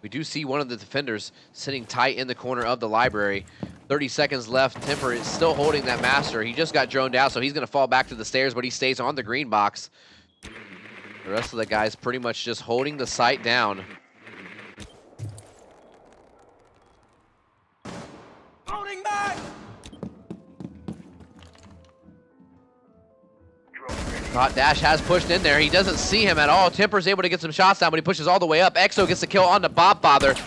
Speaker 1: We do see one of the defenders sitting tight in the corner of the library. 30 seconds left. Temper is still holding that master. He just got droned out, so he's going to fall back to the stairs, but he stays on the green box. The rest of the guys pretty much just holding the site down.
Speaker 5: Loading back.
Speaker 1: Hot Dash has pushed in there. He doesn't see him at all. Temper's able to get some shots down, but he pushes all the way up. Exo gets the kill onto Bobfather.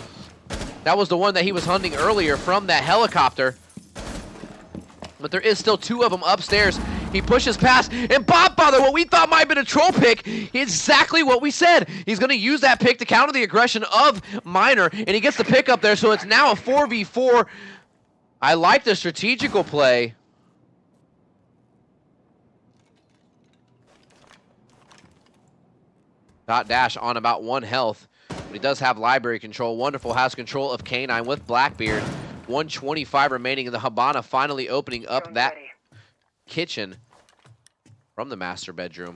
Speaker 1: That was the one that he was hunting earlier from that helicopter. But there is still two of them upstairs. He pushes past, and Bobfather, what we thought might have been a troll pick, exactly what we said. He's going to use that pick to counter the aggression of Miner, and he gets the pick up there, so it's now a 4v4. I like the strategical play. Dot Dash on about 1 health, but he does have library control. Wonderful has control of K9 with Blackbeard. 125 remaining in the Habana, finally opening up that kitchen from the master bedroom.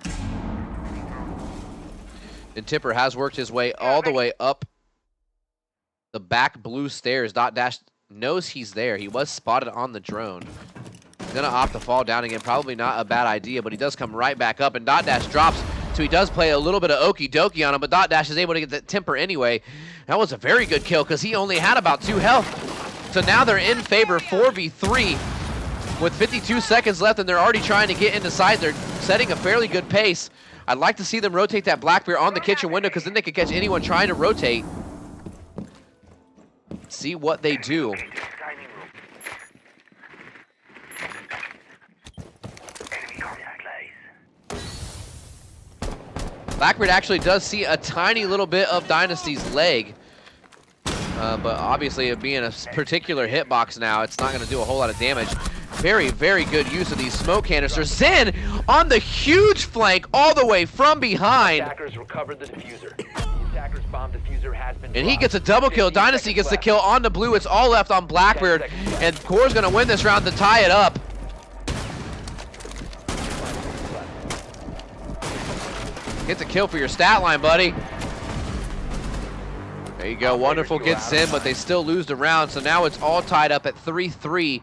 Speaker 1: And Tipper has worked his way all the way up the back blue stairs. Dot Dash knows he's there. He was spotted on the drone. He's gonna opt to fall down again. Probably not a bad idea, but he does come right back up, and Dot Dash drops. So he does play a little bit of okie dokie on him, but Dot Dash is able to get that Temper anyway. That was a very good kill because he only had about 2 health. So now they're in favor 4v3 with 52 seconds left, and they're already trying to get into side. They're setting a fairly good pace. I'd like to see them rotate that Blackbeard on the kitchen window because then they could catch anyone trying to rotate. See what they do. Blackbeard actually does see a tiny little bit of Dynasty's leg. But obviously it being a particular hitbox now, it's not going to do a whole lot of damage. Very, very good use of these smoke canisters. Zen on the huge flank all the way from behind.
Speaker 4: Attackers recovered the diffuser. The attacker's bomb diffuser has been
Speaker 1: And he
Speaker 4: dropped.
Speaker 1: gets a double kill.
Speaker 4: 15
Speaker 1: Dynasty
Speaker 4: seconds
Speaker 1: gets the
Speaker 4: left.
Speaker 1: kill on the blue. It's all left on Blackbeard.
Speaker 4: 10 seconds left.
Speaker 1: And Core's going to win this round to tie it up. Get the kill for your stat line, buddy. There you go. Wonderful gets in, but they still lose the round. So now it's all tied up at 3-3.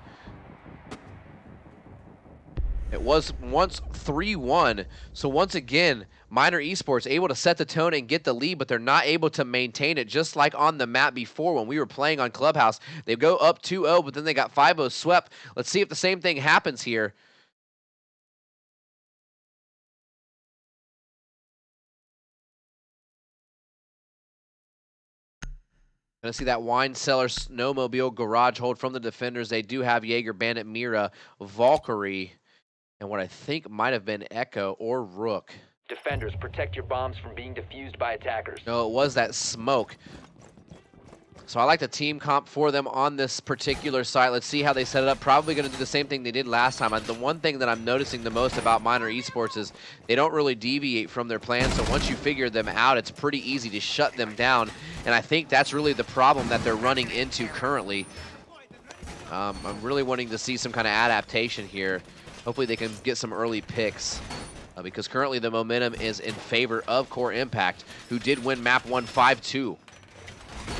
Speaker 1: It was once 3-1. So once again, Miner Esports able to set the tone and get the lead, but they're not able to maintain it, just like on the map before when we were playing on Clubhouse. They go up 2-0, but then they got 5-0 swept. Let's see if the same thing happens here. Gonna see that wine cellar snowmobile garage hold from the defenders. They do have Jaeger, Bandit, Mira, Valkyrie, and what I think might have been Echo or Rook.
Speaker 4: Defenders, protect your bombs from being defused by attackers.
Speaker 1: No, it was that smoke. So I like the team comp for them on this particular site. Let's see how they set it up. Probably going to do the same thing they did last time. The one thing that I'm noticing the most about Miner Esports is they don't really deviate from their plan. So once you figure them out, it's pretty easy to shut them down. And I think that's really the problem that they're running into currently. I'm really wanting to see some kind of adaptation here. Hopefully they can get some early picks. Because currently the momentum is in favor of Core Impact, who did win map 1 5-2.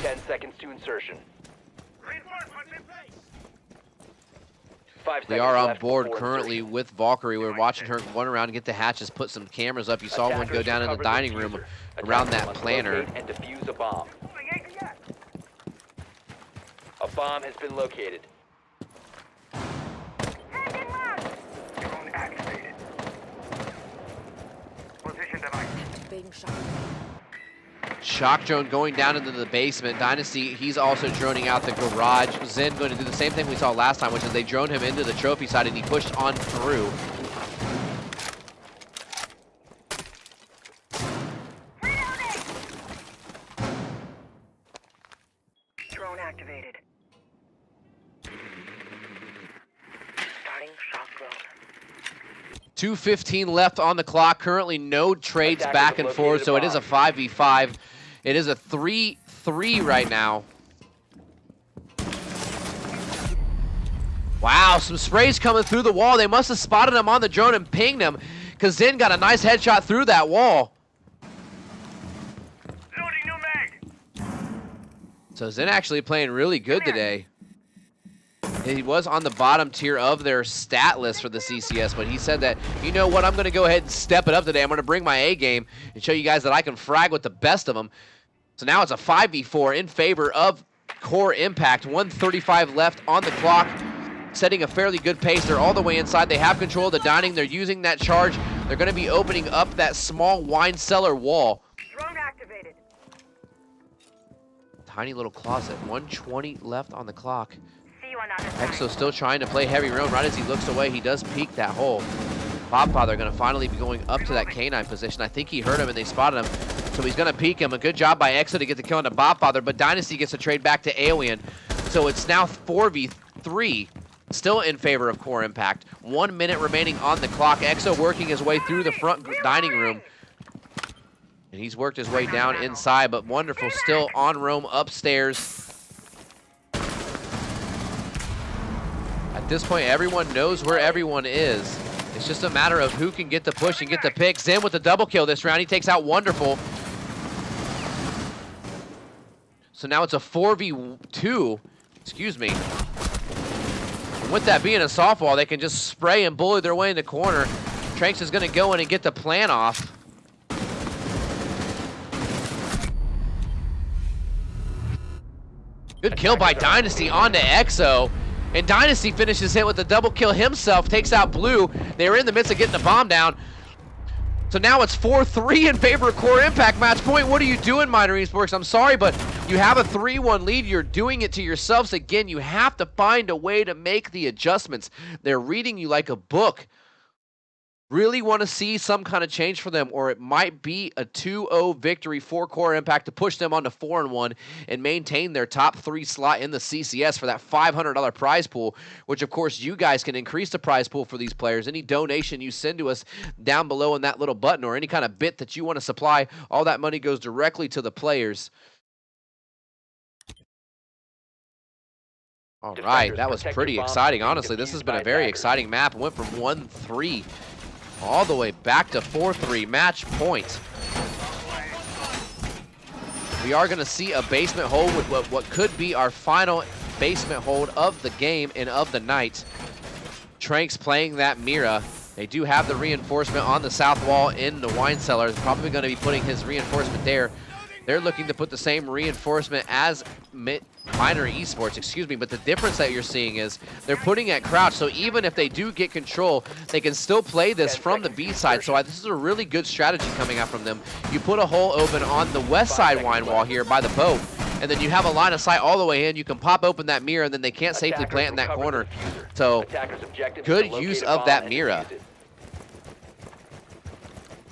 Speaker 4: 10 seconds to insertion. 5 seconds
Speaker 1: We are on
Speaker 4: left
Speaker 1: board
Speaker 4: before
Speaker 1: currently
Speaker 4: insertion.
Speaker 1: with Valkyrie. We're watching her run around and get the hatches, put some cameras up. You saw one go
Speaker 4: Attackers
Speaker 1: down in the
Speaker 4: recover
Speaker 1: dining room
Speaker 4: diffuser.
Speaker 1: around
Speaker 4: Attackers
Speaker 1: that
Speaker 4: must
Speaker 1: planner.
Speaker 4: locate and defuse a bomb. A bomb has been located.
Speaker 3: Drone activated. Position device.
Speaker 6: Being shot.
Speaker 1: Shock drone going down into the basement. Dynasty, he's also droning out the garage. Zen going to do the same thing we saw last time, which is they droned him into the trophy side and he pushed on through.
Speaker 3: Drone activated. Starting shock drone.
Speaker 1: 2:15 left on the clock. Currently no trades
Speaker 4: Attackers
Speaker 1: back
Speaker 4: have
Speaker 1: and forth,
Speaker 4: located
Speaker 1: so
Speaker 4: a
Speaker 1: it is a
Speaker 4: bomb.
Speaker 1: 5v5. It is a 3-3 right now. Wow, some sprays coming through the wall. They must have spotted him on the drone and pinged him, because Zen got a nice headshot through that wall.
Speaker 3: Loading new mag.
Speaker 1: So Zen actually playing really good today. He was on the bottom tier of their stat list for the CCS, but he said that, you know what, I'm going to go ahead and step it up today. I'm going to bring my A game and show you guys that I can frag with the best of them. So now it's a 5v4 in favor of Core Impact. 1:35 left on the clock, setting a fairly good pace. They're all the way inside. They have control of the dining. They're using that charge. They're going to be opening up that small wine cellar wall.
Speaker 3: Drone activated.
Speaker 1: Tiny little closet. 1:20 left on the clock.
Speaker 3: See you on the other side.
Speaker 1: Exo still trying to play heavy roam. Right as he looks away, he does peek that hole. Bobfather going to finally be going up to that canine position. I think he heard him and they spotted him. So he's going to peek him. A good job by Exo to get the kill on the Bobfather, but Dynasty gets to trade back to Alien. So it's now 4v3, still in favor of Core Impact. 1 minute remaining on the clock. Exo working his way through the front dining room. And he's worked his way down inside, but wonderful still on roam upstairs. At this point, everyone knows where everyone is. It's just a matter of who can get the push and get the pick. Zen with the double kill this round. He takes out Wonderful. So now it's a 4v2. Excuse me. And with that being a softball, they can just spray and bully their way in the corner. Tranks is going to go in and get the plan off. Good kill by Dynasty onto Exo. And Dynasty finishes hit with the double kill himself, takes out Blue. They were in the midst of getting the bomb down. So now it's 4-3 in favor of Core Impact. Match point, what are you doing, Miner Esports? I'm sorry, but you have a 3-1 lead. You're doing it to yourselves again. You have to find a way to make the adjustments. They're reading you like a book. Really want to see some kind of change for them, or it might be a 2-0 victory for Core Impact to push them on to 4-1 and maintain their top 3 slot in the CCS for that $500 prize pool, which of course you guys can increase the prize pool for these players. Any donation you send to us down below in that little button, or any kind of bit that you want to supply, all that money goes directly to the players. All right, that was pretty exciting. Honestly, this has been a very exciting map. It went from 1-3 all the way back to 4-3. Match point. We are going to see a basement hold with what could be our final basement hold of the game and of the night. Tranks playing that Mira. They do have the reinforcement on the south wall in the wine cellar. They're probably going to be putting his reinforcement there. They're looking to put the same reinforcement as Minor Esports, excuse me, but the difference that you're seeing is they're putting at crouch, so even if they do get control, they can still play this from the B side, so this is a really good strategy coming out from them. You put a hole open on the west side wine wall here by the boat, and then you have a line of sight all the way in. You can pop open that mirror, and then they can't safely plant in that corner. So, good use of that Mira.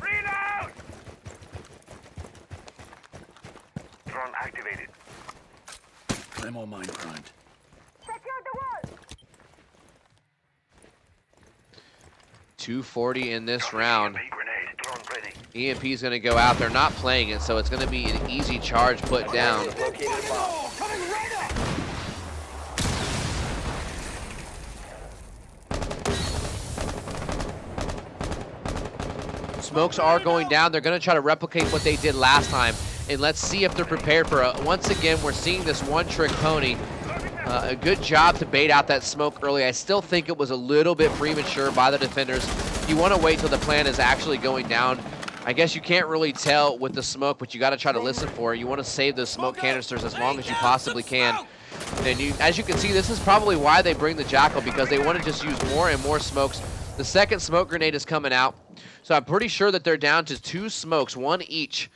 Speaker 3: Reload! Drone activated.
Speaker 5: Claymore mine primed.
Speaker 3: Secure the wall!
Speaker 1: 240 in this round.
Speaker 3: Grenade. Drone ready.
Speaker 1: EMP is going to go out. They're not playing it, so it's going to be an easy charge put down. Smokes are going down. They're going to try to replicate what they did last time. And let's see if they're prepared for it. Once again, we're seeing this one-trick pony. A good job to bait out that smoke early. I still think it was a little bit premature by the defenders. You want to wait till the plan is actually going down. I guess you can't really tell with the smoke, but you got to try to listen for it. You want to save those smoke canisters as long as you possibly can. And as you can see, this is probably why they bring the Jackal, because they want to just use more and more smokes. The second smoke grenade is coming out. So I'm pretty sure that they're down to 2 smokes, 1 each.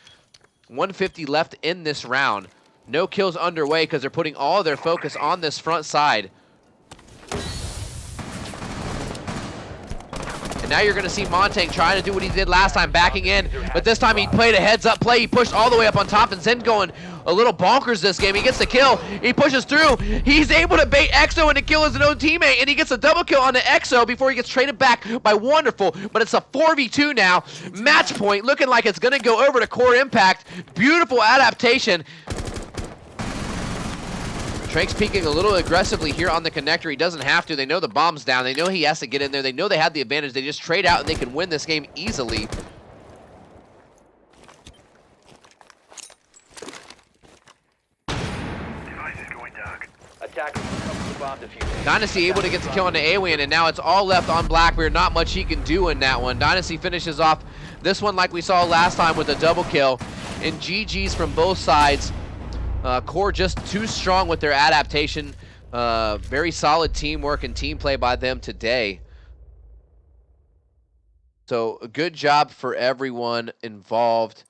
Speaker 1: 150 left in this round. No kills underway because they're putting all of their focus on this front side. And now you're going to see Montang trying to do what he did last time, backing in. But this time he played a heads-up play. He pushed all the way up on top, and Zen going a little bonkers this game. He gets the kill. He pushes through. He's able to bait Exo into kill his own teammate, and he gets a double kill on the Exo before he gets traded back by Wonderful. But it's a 4v2 now. Match point looking like it's going to go over to Core Impact. Beautiful adaptation. Trank's peeking a little aggressively here on the connector. He doesn't have to. They know the bomb's down. They know he has to get in there. They know they had the advantage. They just trade out and they can win this game easily.
Speaker 3: Device is going dark.
Speaker 4: Attackers recover the bomb diffuser.
Speaker 1: Dynasty able to get the kill on the Alien, and now it's all left on Blackbeard. Not much he can do in that one. Dynasty finishes off this one like we saw last time with a double kill. And GG's from both sides. Core just too strong with their adaptation. Very solid teamwork and team play by them today. So a good job for everyone involved.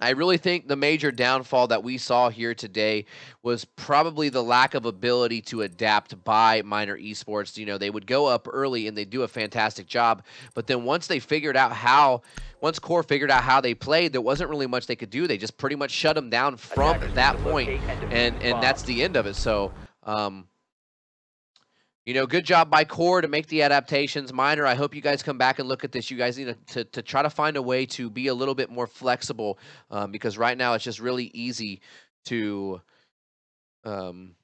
Speaker 1: I really think the major downfall that we saw here today was probably the lack of ability to adapt by Minor Esports. You know, they would go up early and they do a fantastic job, but then once Core figured out how they played, there wasn't really much they could do. They just pretty much shut them down from that point, and that's the end of it. So, you know, good job by Core to make the adaptations. Minor, I hope you guys come back and look at this. You guys need to try to find a way to be a little bit more flexible, because right now it's just really easy to, you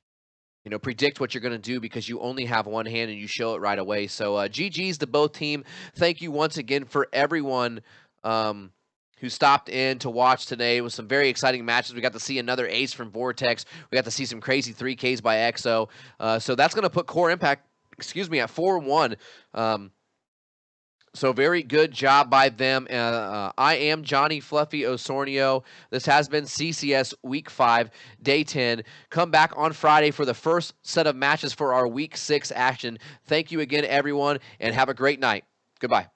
Speaker 1: know, predict what you're going to do because you only have one hand and you show it right away. So GG's to both team. Thank you once again for everyone who stopped in to watch today. It was some very exciting matches. We got to see another ace from Vortex. We got to see some crazy 3Ks by Exo. So that's going to put Core Impact, at 4-1. So very good job by them. I am Johnny Fluffy Osornio. This has been CCS Week 5, Day 10. Come back on Friday for the first set of matches for our Week 6 action. Thank you again, everyone, and have a great night. Goodbye.